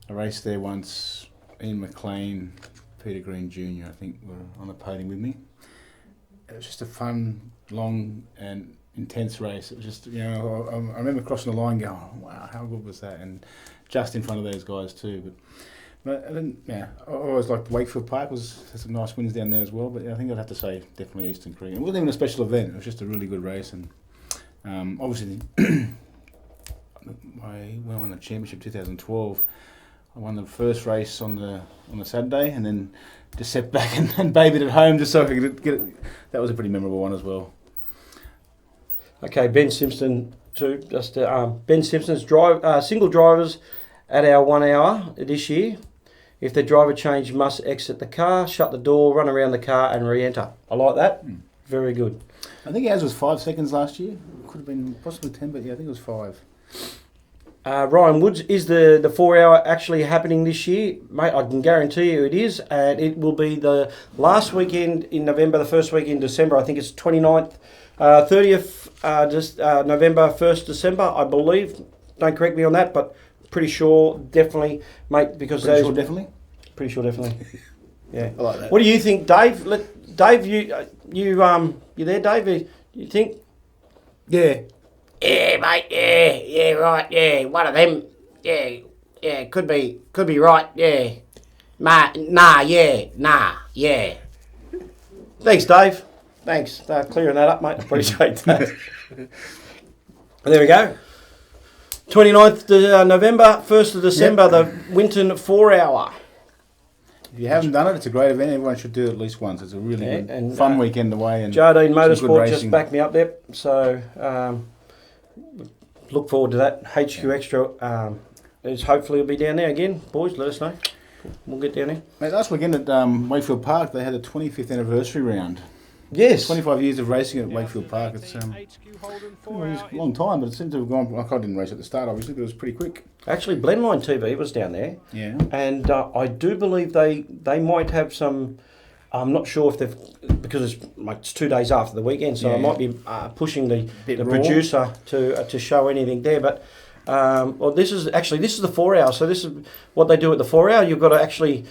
a race there once. Ian McLean, Peter Green Jr. I think were on the podium with me. It was just a fun, long and intense race. It was just, I remember crossing the line going, wow, how good was that? And just in front of those guys too. But I always liked Wakefield Park. Had some nice wins down there as well. But I think I'd have to say definitely Eastern Creek. It wasn't even a special event. It was just a really good race. And obviously, when I won the championship 2012, I won the first race on the Saturday, and then just sat back and babied at home just so I could get it. That was a pretty memorable one as well. Okay, Ben Simpson too. Just Ben Simpson's single drivers at our 1 hour this year If the driver change, must exit the car, shut the door, run around the car and re-enter. I like that. Very good. I think ours was 5 seconds last year. Could have been possibly 10, but yeah, I think it was 5. Ryan Woods, is the 4 hour actually happening this year? Mate, I can guarantee you it is, and it will be the last weekend in November, the first week in December. I think it's 29th, 30th November, 1st December, I believe. Don't correct me on that, but pretty sure, definitely, mate, because Pretty sure definitely? Pretty sure definitely. Yeah. I like that. What do you think, Dave? Dave, you there, Dave? You think? Yeah. Yeah, mate. Yeah, right. Yeah, one of them. Yeah, could be right. Yeah, yeah. Thanks, Dave. Thanks for clearing that up, mate. Appreciate that. There we go. 29th November, 1st of December, the Winton 4 hour. If you haven't done it, it's a great event. Everyone should do it at least once. It's a really good, and, fun weekend away. And Jardine some good Motorsport racing. just backed me up there. So look forward to that. HQ Extra is hopefully will be down there again. Boys, let us know. We'll get down there. Mate, last weekend at Wakefield Park, they had a 25th anniversary round. Yes. 25 years of racing at Wakefield Park. It's a long time, but it seemed to have gone. I didn't race at the start, obviously, but it was pretty quick. Actually, Blendline TV was down there. Yeah. And I do believe they might have some. I'm not sure if they've, because it's 2 days after the weekend, so I might be pushing the producer to show anything there. But well, this is the 4 hour. So this is what they do at the 4 hour. You've got to actually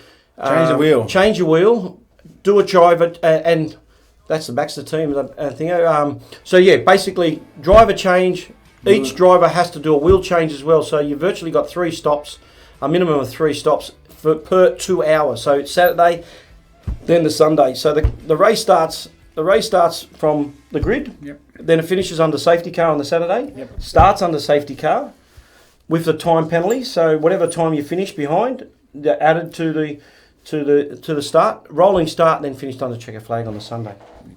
change your wheel, do a driver, and that's the Baxter team thing. So yeah, basically driver change. Each driver has to do a wheel change as well. So you've virtually got 3 stops, a minimum of 3 stops per 2 hours. So it's Saturday, then the Sunday. So the race starts. The race starts from the grid. Yep. Then it finishes under safety car on the Saturday. Yep. Starts under safety car, with the time penalty. So whatever time you finish behind, they're added to the start. Rolling start, and then finished under checker flag on the Sunday.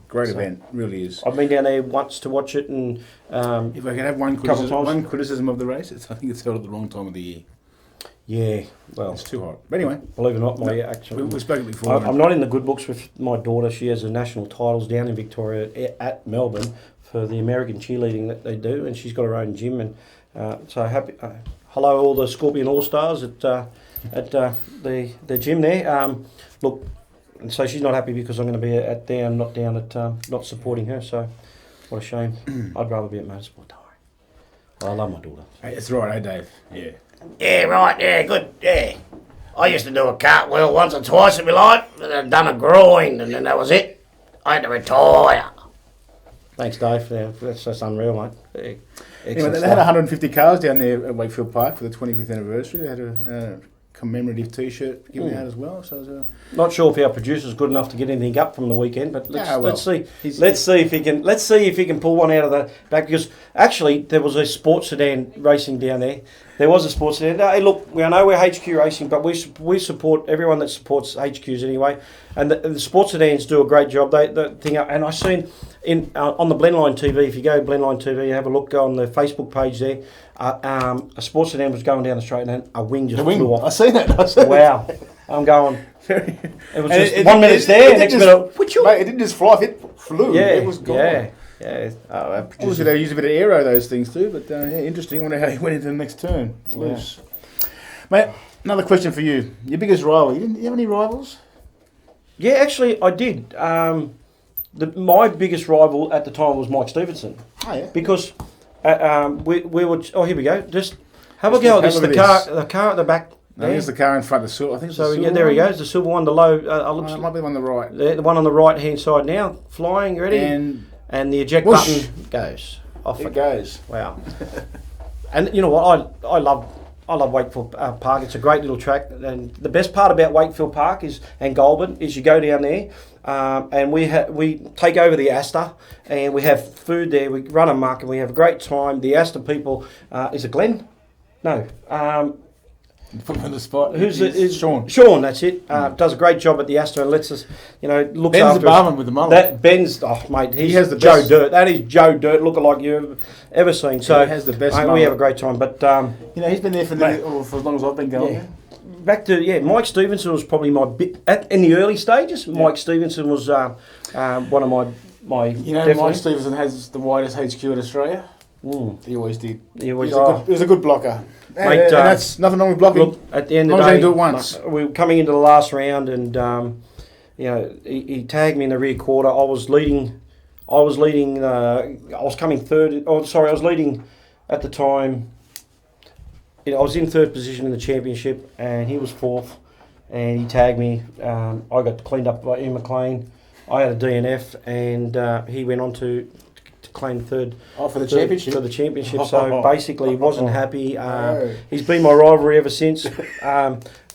Great event, really is. I've been down there once to watch it, and if I can have one criticism of the race, I think it's held at the wrong time of the year. Yeah, well, it's too hot. But anyway, believe it or not, we've spoken before. I'm not in the good books with my daughter. She has the national titles down in Victoria at Melbourne for the American cheerleading that they do, and she's got her own gym. And so happy. Hello, all the Scorpion All Stars at the gym there. Look. And so she's not happy because I'm going to be not down at not supporting her. So what a shame. I'd rather be at motorsport. Don't worry. I love my daughter. Hey, it's right, eh, Dave? Yeah. Yeah, right. Yeah, good. Yeah. I used to do a cartwheel once or twice in my life, but I'd done a groin, and then that was it. I had to retire. Thanks, Dave. Yeah, that's unreal, mate. Yeah. Anyway, they had 150 cars down there at Wakefield Park for the 25th anniversary. They had a commemorative T-shirt given out as well. So it was not sure if our producer's good enough to get anything up from the weekend, but let's see. Let's see if he can pull one out of the back, because actually there was a sports sedan racing down there. There was a sports sedan. Hey, look, we know we're HQ Racing, but we support everyone that supports HQs anyway. And the sports sedans do a great job. And I seen on the Blendline TV. If you go Blendline TV, you have a look on the Facebook page there. A sports sedan was going down the straight, and then a wing just flew off. I seen it. Wow, I'm going. It was just 1 minute there, next minute. Mate, it didn't just fly; it flew. Yeah, it was gone. Yeah. Obviously, they use a bit of aero those things too, but interesting. I wonder how he went into the next turn. Loose. Mate, another question for you. Your biggest rival. You have any rivals? Yeah, actually, I did. My biggest rival at the time was Mike Stevenson. Oh yeah. Because we were. Oh, here we go. Just have a go at this. The car at the back. No, here's the car in front of the silver. I think it's so. The silver There he one. goes. The silver one, the low. It might be the one on the right. The one on the right hand side now, flying ready, and the eject button goes off. It goes. Wow. And you know what? I love Wakefield Park. It's a great little track, and the best part about Wakefield Park and Goulburn is you go down there, and we take over the Astor, and we have food there. We run a muck, and we have a great time. The Astor people, is it Glenn? No. Put him on the spot. Who's it? Is Sean? Sean, that's it. Does a great job at the Astor and lets us, looks Ben's after the barman with the mullet. That Ben's, mate, he has the Joe best. Dirt. That is Joe Dirt, looking like you've ever seen. So he has the best. We have a great time, but he's been there for as long as I've been going. back to Mike Stevenson was probably my bit in the early stages. Yeah. Mike Stevenson was one of my. You know, Mike Stevenson has the widest HQ in Australia. He always did. He was a good blocker. Mate, and that's nothing wrong with blocking. Look, at the end of the day, do it once. We were coming into the last round, and he tagged me in the rear quarter. I was leading. I was coming third. I was leading at the time. I was in third position in the championship, and he was fourth, and he tagged me. I got cleaned up by Ian McLean. I had a DNF, and he went on to claim third. For the championship? For the championship. So basically, he wasn't happy. He's been my rivalry ever since.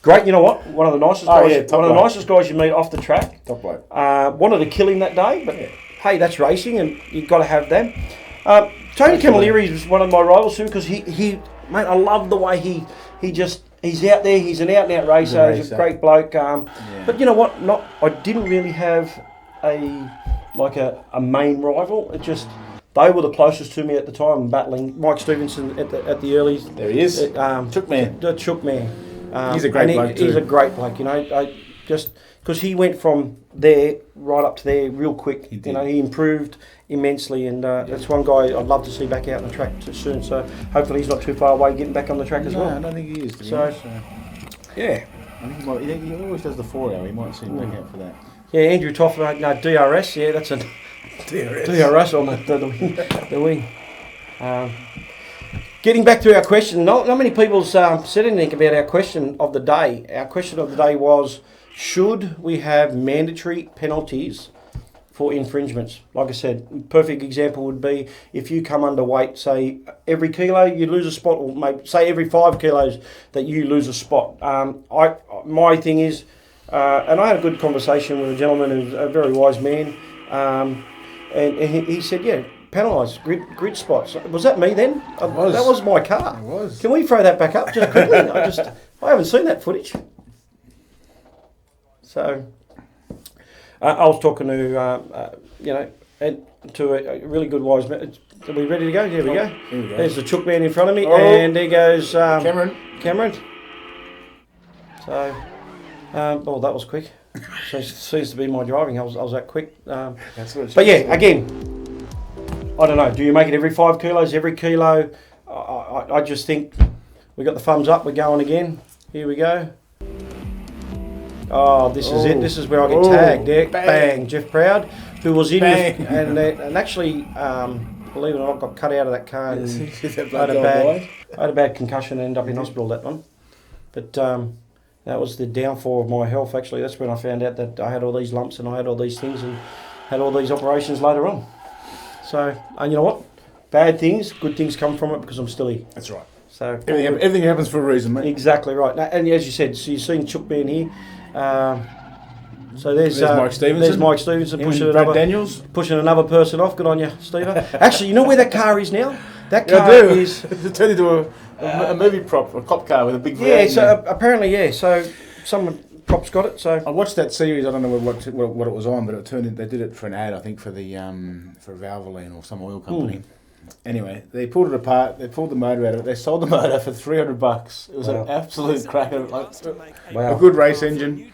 Great, you know what? One of the nicest guys. One of the nicest guys you meet off the track. Top bloke. Wanted to kill him that day, but hey, that's racing, and you've got to have them. Tony Camilleri is one of my rivals too, because he mate, I love the way he's out there. He's an out and out racer. He's a great bloke. But you know what? I didn't really have a main rival. It just they were the closest to me at the time, battling Mike Stevenson at the early. There he is. Chook man. The Chook man. He's a great bloke too. He's a great bloke. You know, just because he went from there right up to there real quick. He improved immensely, and that's one guy I'd love to see back out on the track soon. So hopefully he's not too far away getting back on the track as well. No, I don't think he is. Yeah. I think he might. He always does the 4 hour. He might see him back out for that. Yeah, Andrew Toffler, DRS. Yeah, that's a DRS on the wing. Getting back to our question, not many people said anything about our question of the day. Our question of the day was, should we have mandatory penalties for infringements? Like I said, perfect example would be if you come underweight, say every kilo you lose a spot, or maybe say every 5 kilos that you lose a spot. My thing is, and I had a good conversation with a gentleman who's a very wise man, and he said, yeah, penalise grid spots. Was that me then? That was my car. It was. Can we throw that back up just quickly? I haven't seen that footage. So, I was talking to, to a really good wise man. Are we ready to go? Here we go. There's the Chook man in front of me, and there goes Cameron. So, that was quick. So it seems to be my driving. I was that quick. But yeah, again, I don't know. Do you make it every 5 kilos, every kilo? I just think we got the thumbs up. We're going again. Here we go. Oh, this is it. This is where I get tagged. There, bang. Jeff Proud, who was in and actually, believe it or not, got cut out of that car. And I had a bad concussion and ended up in hospital, that one. But that was the downfall of my health, actually. That's when I found out that I had all these lumps and I had all these things and had all these operations later on. So, and you know what? Bad things, good things come from it because I'm still here. That's right. So everything happens for a reason, mate. Exactly right. Now, and as you said, so you've seen Chook being here. So there's Mike Stevenson. There's Mike Stevenson pushing another person off. Good on you, Steve. Actually, you know where that car is now? That car is it's turned into a movie prop, a cop car with a big van. Yeah. So apparently, yeah. So someone props got it. So I watched that series. I don't know what it was on, but it turned in. They did it for an ad, I think, for the for Valvoline or some oil company. Anyway, they pulled it apart. They pulled the motor out of it. They sold the motor for $300. It was an absolute cracker. A good race engine.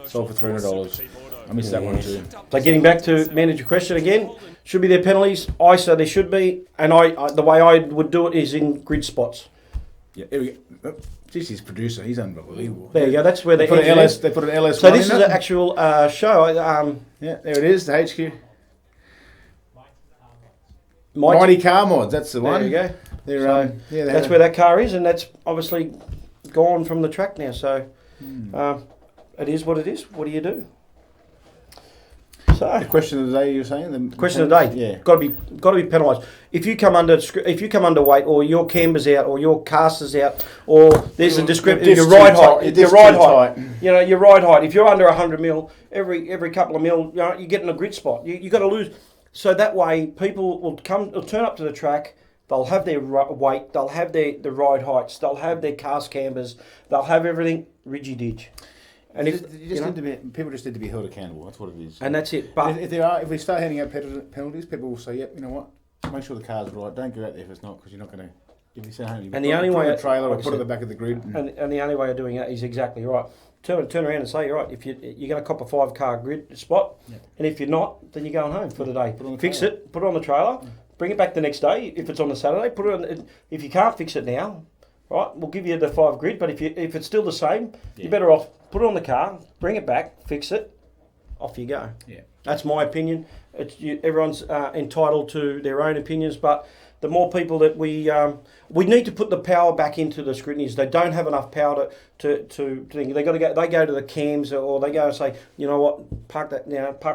Sold for $300. I missed that one too. So getting back to manager question again, should be there penalties? I say there should be, and I the way I would do it is in grid spots. Yeah, here we go. This is producer. He's unbelievable. There you go. That's where they put an LS. They put an LS. So this is an actual show. Yeah, there it is. The HQ. Mighty Car Mods, that's the one. There you go. That's where that car is, and that's obviously gone from the track now. So it is what it is. What do you do? So the question of the day, you're saying? The question of the day. Yeah. Got to be penalised. If you come underweight, or your camber's out, or your caster's out, or there's a discrepancy, your ride height. You know, your ride height. If you're under 100 mil, every couple of mil, you're getting a grid spot. You got to lose. So that way, people will turn up to the track. They'll have their weight. They'll have the ride heights. They'll have their cast cambers. They'll have everything ridgy-dig. And people just need to be held accountable. That's what it is. And that's it. But if we start handing out penalties, people will say, "Yep, you know what? Make sure the car's right. Don't go out there if it's not, because you're And the only way, a trailer or put it at the back of the grid. And the only way of doing that is exactly right. Turn around and say, right, if you're going to cop a 5-car grid spot, and if you're not, then you're going home for the day. Fix it, put it on the trailer, bring it back the next day. If it's on the Saturday, put it on. If you can't fix it now, right, we'll give you the 5 grid. But if it's still the same, you're better off put it on the car, bring it back, fix it, off you go. Yeah, that's my opinion. Everyone's entitled to their own opinions, but the more people that we need to put the power back into the scrutineers. They don't have enough power to think. They go to the cams, or they go and say, you know what, park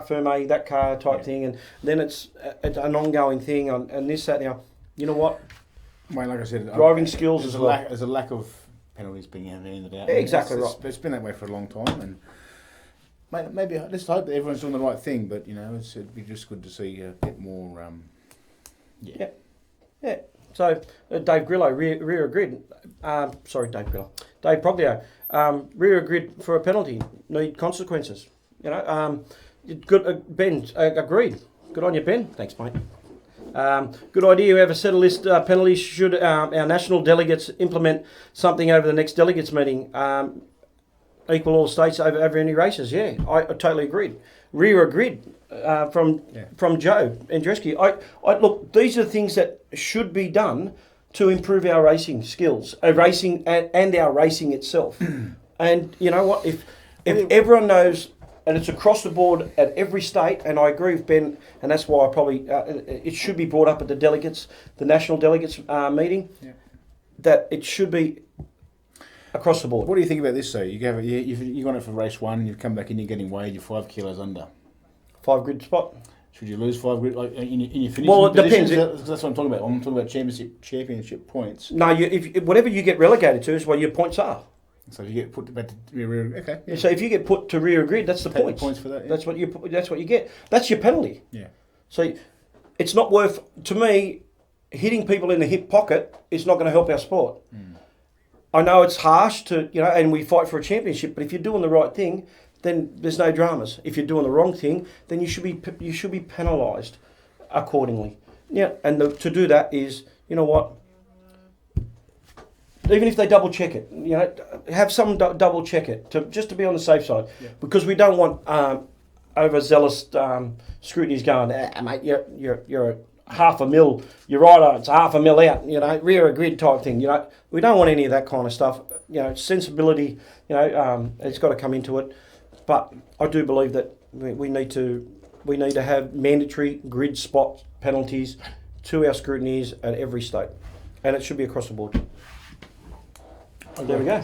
ferme that car type thing, and then it's an ongoing thing and this that now. You know what? Well, like I said, driving skills as well. There's a lack of penalties being handed out. Exactly right. It's been that way for a long time, and maybe let's hope that everyone's doing the right thing. But it'd be just good to see a bit more. Yeah. So Dave Grillo, rear grid. Sorry, Dave Grillo. Dave Proglio, rear grid for a penalty need consequences. Good. Ben, agreed. Good on you, Ben. Thanks, mate. Good idea. We have a set of list penalties. Should our national delegates implement something over the next delegates meeting? Equal all states over any races. Yeah, I totally agreed. Rear grid from Joe Andreski. I look. These are things that should be done to improve our racing skills, racing and our racing itself. And you know what? If everyone knows. And it's across the board at every state, and I agree with Ben, and that's why I probably it should be brought up at the national delegates meeting, that it should be across the board. What do you think about this? So you've gone it for race 1, you've come back and you're getting weighed, you're 5 kilos under. 5 grid spot. Should you lose 5 grid in your finishing? Well, it depends. That's what I'm talking about. I'm talking about championship points. No, whatever you get relegated to is what your points are. So if you get put back to rear, okay. Yeah. So if you get put to rear grid, that's the points. Points for that. Yeah. That's what you get. That's your penalty. Yeah. So it's not worth, to me, hitting people in the hip pocket is not going to help our sport. I know it's harsh and we fight for a championship, but if you're doing the right thing, then there's no dramas. If you're doing the wrong thing, then you should be penalised accordingly. Yeah, and to do that is, you know what? Even if they double check it, have someone double check it just to be on the safe side, because we don't want overzealous scrutinies going. Mate, you're half a mil. You're right. It's half a mil out. Rear grid type thing. We don't want any of that kind of stuff. Sensibility. It's got to come into it. But I do believe that we need to have mandatory grid spot penalties to our scrutineers at every state, and it should be across the board. There we go.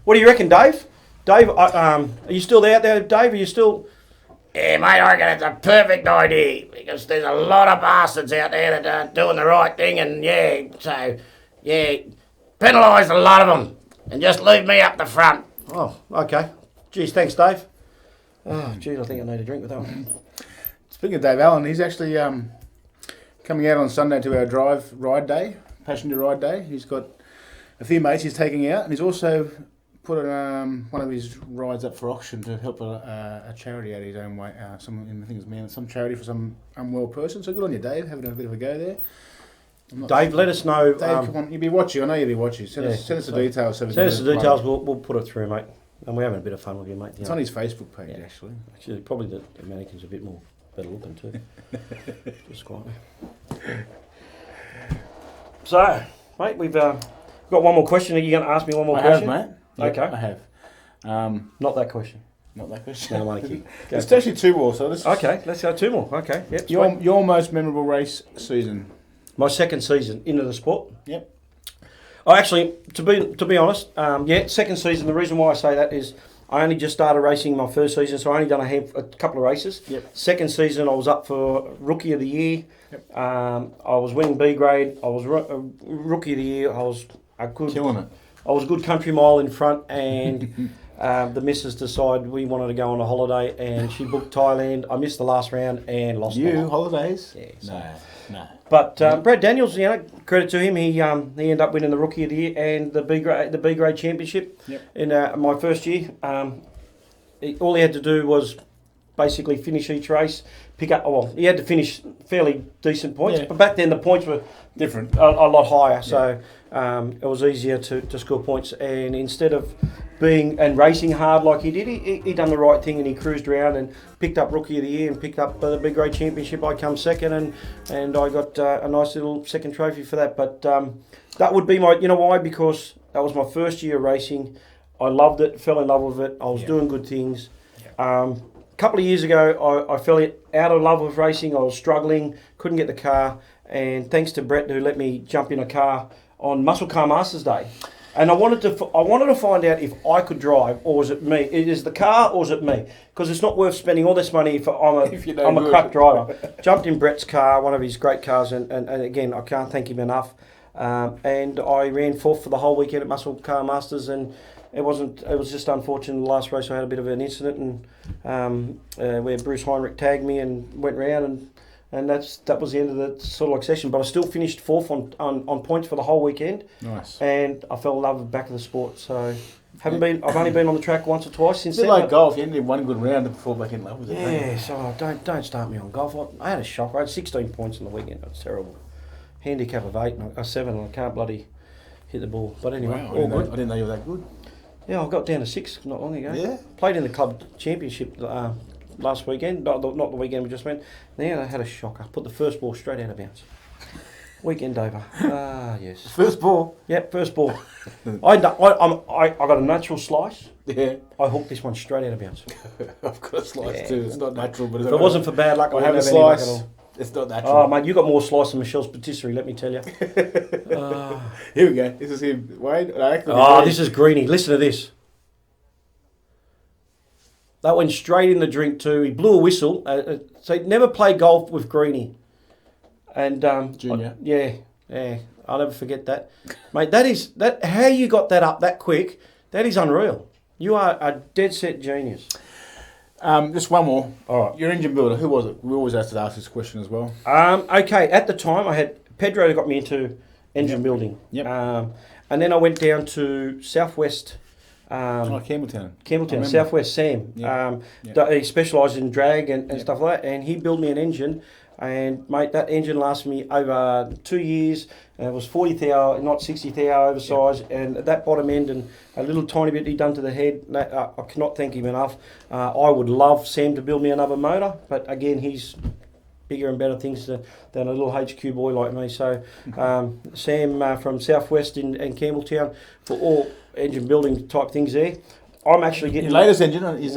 What do you reckon, Dave? Dave, are you still out there, Dave? Are you still... Yeah, mate, I reckon it's a perfect idea, because there's a lot of bastards out there that aren't doing the right thing, and penalise a lot of them, and just leave me up the front. Oh, okay. Geez, thanks, Dave. Oh, geez, I think I need a drink with that one. Speaking of Dave Allen, he's actually coming out on Sunday to our ride day, passenger ride day. He's got a few mates he's taking out, and he's also put one of his rides up for auction to help a charity out of his own way. I think it's some charity for some unwell person. So good on you, Dave, having a bit of a go there. Dave, let us know. Dave, come on, you'll be watching. I know you'll be watching. Send us the details. Send us the details. We'll put it through, mate. And we're having a bit of fun with you, mate. It's on his Facebook page, actually. Actually, probably the mannequin's a bit more better looking too. Just quietly. So, mate, we've got one more question. Are you going to ask me one more question? I have, mate. Yep, okay. I have. Not that question. Not that question. No, monkey. It's actually 2 more. So okay, let's go 2 more. Okay. Yep. Your most memorable race season? My second season into the sport. Yep. Actually, to be honest, second season. The reason why I say that is I only just started racing my first season, so I only done a couple of races. Yep. Second season, I was up for Rookie of the Year. Yep. I was winning B grade. I was Rookie of the Year. I was killing it. I was a good country mile in front, and the missus decided we wanted to go on a holiday, and she booked Thailand. I missed the last round and lost. Holidays? Yeah. So. No. But Brad Daniels, credit to him. He ended up winning the Rookie of the Year and the B grade championship in my first year. All he had to do was basically finish each race, pick up. Well, he had to finish fairly decent points, but back then the points were different, a lot higher. So it was easier to score points. And instead of being and racing hard like he did, he done the right thing and he cruised around and picked up Rookie of the Year and picked up the Big Grade Championship. I come second and I got a nice little second trophy for that. But that would be my, you know why? Because that was my first year racing. I loved it, fell in love with it. I was doing good things. A couple of years ago, I fell out of love with racing. I was struggling, couldn't get the car. And thanks to Brett, who let me jump in a car on Muscle Car Masters Day. And I wanted to find out if I could drive, or was it me? Is the car, or is it me? Because it's not worth spending all this money if I'm a crap driver. Jumped in Brett's car, one of his great cars, and again, I can't thank him enough. And I ran fourth for the whole weekend at Muscle Car Masters, and it was just unfortunate. In the last race, I had a bit of an incident, and where Bruce Heinrich tagged me and went round, and that was the end of the sort of like session. But I still finished fourth on points for the whole weekend. Nice. And I fell in love with the back of the sport. So I've only been on the track once or twice since then. It's like golf, you only did one good round to fall back in love with it. Yeah, so don't start me on golf. I had a shock. I had 16 points on the weekend. It was terrible. Handicap of 7, and I can't bloody hit the ball. But anyway, wow, all good. I didn't know you were that good. Yeah, I got down to 6 not long ago. Yeah. Played in the club championship last weekend. Not the weekend we just went. Then I had a shocker. Put the first ball straight out of bounds. Weekend over. Yes. First ball? Yep, first ball. I got a natural slice. Yeah. I hooked this one straight out of bounds. I've got a slice too. It's not natural, but if it wasn't for bad luck, I have a slice. It's not natural. Oh, mate, you got more slice than Michelle's patisserie, let me tell you. Here we go. This is him. Wade. This is Greeny. Listen to this. That went straight in the drink too. He blew a whistle. So he never played golf with Greeny. And Junior. Yeah. I'll never forget that. Mate, that how you got that up that quick, that is unreal. You are a dead set genius. Just one more. All right. Your engine builder, who was it? We always have to ask this question as well. Okay, at the time I had Pedro that got me into engine building. Yep. And then I went down to Southwest. Campbelltown. Southwest Sam. Yep. He specialised in drag and stuff like that, and he built me an engine. And mate, that engine lasted me over 2 years. It was 40 thou, not 60 thou oversized, and that bottom end and a little tiny bit he done to the head. I cannot thank him enough. I would love Sam to build me another motor, but again, he's bigger and better things than a little HQ boy like me. So Sam from Southwest in Campbelltown for all engine building type things there. I'm actually getting your latest engine. Is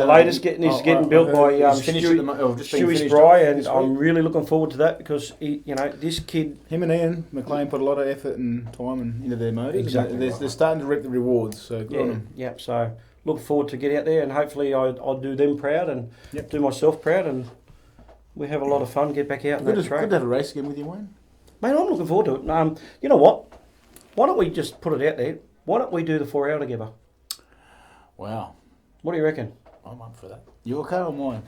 getting built by Stewie Spry, and I'm really looking forward to that because this kid. Him and Ian McLean put a lot of effort and time into their motors. Exactly. They're starting to reap the rewards. So good on them. Yep. So look forward to get out there, and hopefully I'll do them proud and do myself proud, and we have a lot of fun. Get back out in that track. Good to have a race again with you, Wayne. Mate, I'm looking forward to it. You know what? Why don't we just put it out there? Why don't we do the 4 hour together? Wow. What do you reckon? I'm up for that. Your car or mine?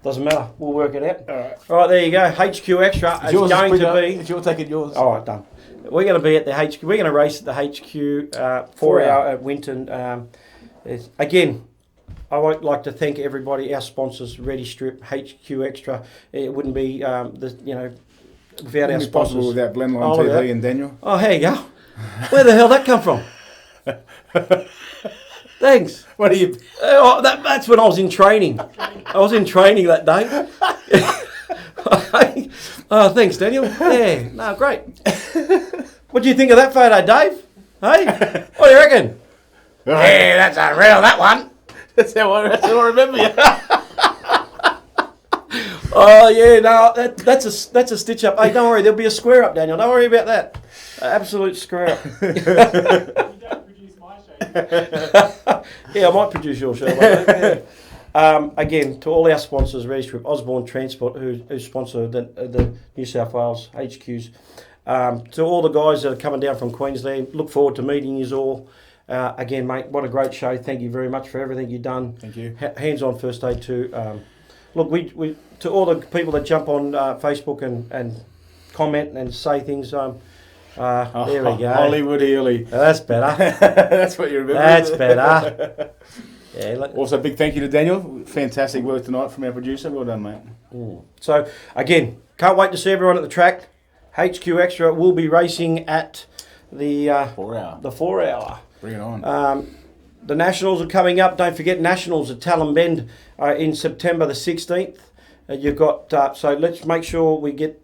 Doesn't matter. We'll work it out. All right, there you go. HQ Extra is going to be... If you're taking yours. All right, done. We're going to be at the HQ. We're going to race at the HQ 4 hour at Winton. Again, I would like to thank everybody, our sponsors, Ready Strip, HQ Extra. It wouldn't be, without our sponsors. Possible without Blendline TV and Daniel. Oh, here you go. Where the hell that come from? Thanks. What are you? That's when I was in training. I was in training that day. Thanks, Daniel. Yeah, no, great. What do you think of that photo, Dave? Hey, what do you reckon? Yeah, that's unreal, that one. That's how I remember you. Oh yeah, no, that's a stitch up. Hey, don't worry, there'll be a square up, Daniel. Don't worry about that. Absolute square up. Yeah, I might produce your show. Again, to all our sponsors, Ready Strip, Osborne Transport, who sponsor the New South Wales HQs. To all the guys that are coming down from Queensland, look forward to meeting you all. Again, mate, what a great show. Thank you very much for everything you've done. Thank you. Hands-on first aid too. Look, we to all the people that jump on Facebook and comment and say things. There we go. Hollywood Healy. That's better. That's what you remember. That's better. Yeah. Also, big thank you to Daniel. Fantastic work tonight from our producer. Well done, mate. So, again, can't wait to see everyone at the track. HQ Extra will be racing at the 4 hour. The 4 hour. Bring it on. The Nationals are coming up. Don't forget Nationals at Talon Bend in September the 16th. You've got so let's make sure we get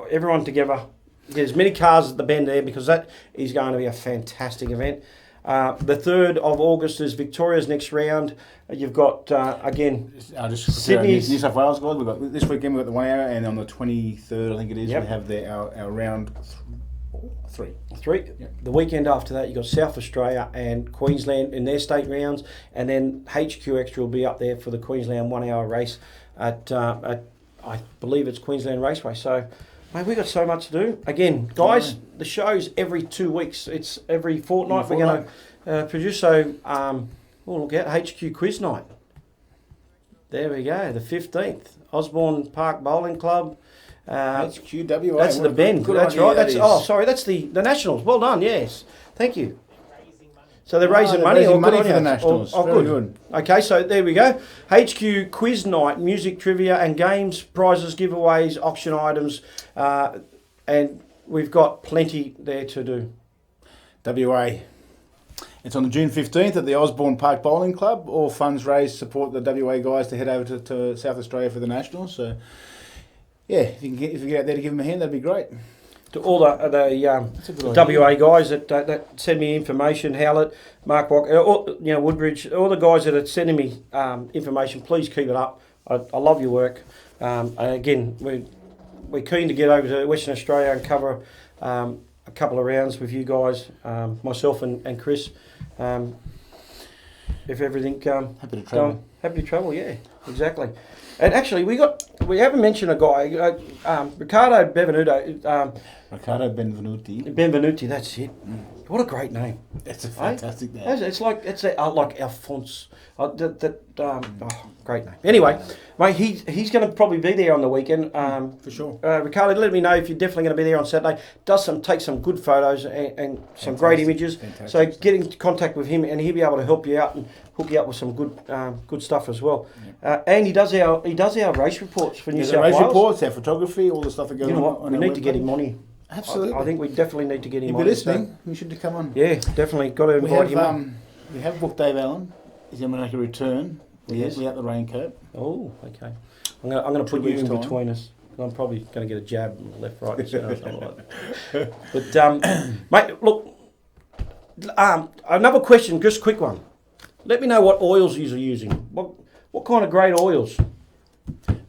everyone together. Get as many cars at the Bend there because that is going to be a fantastic event. The 3rd of August is Victoria's next round. You've got again Sydney's New South Wales guys. We've got this weekend. We've got the 1 hour, and on the 23rd, I think it is, Yep. we have our round 3. Yep. The weekend after that, you've got South Australia and Queensland in their state rounds, and then HQ Extra will be up there for the Queensland 1 hour race at I believe it's Queensland Raceway. So, mate, we've got so much to do. Again, guys, the show's every 2 weeks. It's every fortnight we're going to produce. So, we'll look at HQ Quiz Night. There we go, the 15th. Osborne Park Bowling Club. HQWA. That's the Bend. That's right. That's the Nationals. Well done. Yes. Thank you. So they're raising money. Raising money good for on the you. Nationals. Very good. Okay, so there we go. HQ Quiz Night, music, trivia and games, prizes, giveaways, auction items, and we've got plenty there to do. WA. It's on the June 15th at the Osborne Park Bowling Club. All funds raised support the WA guys to head over to South Australia for the Nationals. So, yeah, if you get out there to give them a hand, that'd be great. To all the WA guys that send me information, Howlett, Mark Walker, Woodbridge, all the guys that are sending me information, please keep it up. I love your work. And again, we're keen to get over to Western Australia and cover a couple of rounds with you guys, myself and Chris. If everything happy to travel. Happy to travel, yeah, exactly. And actually, we haven't mentioned a guy, Riccardo Benvenuto. Riccardo Benvenuti. Benvenuti, that's it. What a great name! It's a fantastic name. It's like Alphonse. Great name. Anyway, mate, he's going to probably be there on the weekend. For sure. Ricardo, let me know if you're definitely going to be there on Saturday. Take some good photos and some great images. Fantastic. So get in contact with him, and he'll be able to help you out and hook you up with some good stuff as well. Yep. And he does our race reports for New South Wales. Race reports, our photography, all the stuff that goes on. You know what? We need to get him on here. Absolutely. I think we definitely need to get him on. If you're listening, you should come on. Yeah, definitely. Got to invite him on. We have booked Dave Allen. He's going to make a return. Without the raincoat. Oh, okay. I'm going to put you in between us. I'm probably going to get a jab left, right, and centre or something like that. But, mate, look, another question, just a quick one. Let me know what oils you're using. What kind of great oils?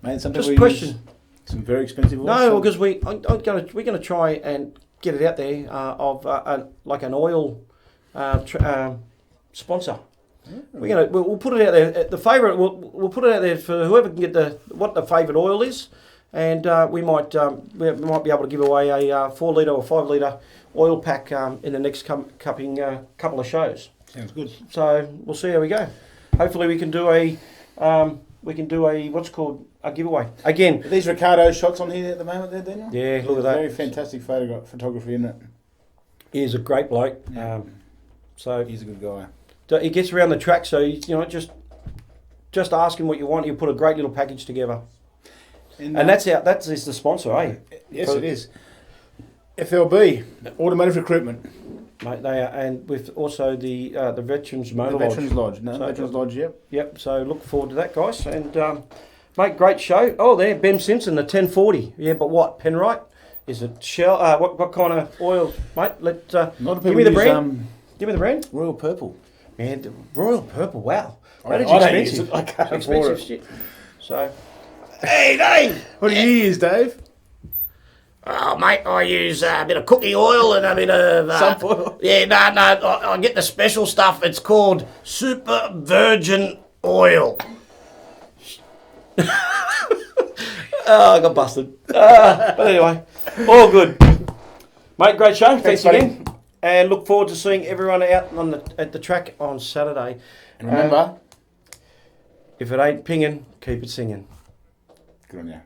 Mate, some just people question. Use some very expensive oils. No, because we're going to try and get it out there of like an oil sponsor. We'll put it out there. The favourite we'll put it out there for whoever can get what the favourite oil is, and we might be able to give away a 4 litre or 5 litre oil pack in the next couple of shows. Sounds good. So we'll see how we go. Hopefully we can do a what's called a giveaway again. Are these Riccardo shots on here at the moment, there, Daniel? Yeah, look at that. Very fantastic photography, isn't it? He's a great bloke. Yeah. So he's a good guy. He gets around the track, so just ask him what you want. He'll put a great little package together. And that's the sponsor, eh? Yes, it is. FLB, Automotive Recruitment. Mate, they are, and with also the Veterans Motor Lodge. Veterans Lodge. No, so Veterans Lodge, yep. Yep, so look forward to that, guys. And, mate, great show. Oh, there, Ben Simpson, the 1040. Yeah, but what, Penrite? Is it Shell? What kind of oil, mate? Give me the brand. Give me the brand. Royal Purple. Man, the Royal Purple, wow. That is expensive. I can't afford it. Shit. So, hey, Dave! What do you use, Dave? Oh, mate, I use a bit of cooking oil and a bit of... Some oil? Yeah, no, I get the special stuff. It's called Super Virgin Oil. I got busted. But anyway, all good. Mate, great show. Thanks again. And look forward to seeing everyone out at the track on Saturday. And remember, if it ain't pinging, keep it singing. Good on you.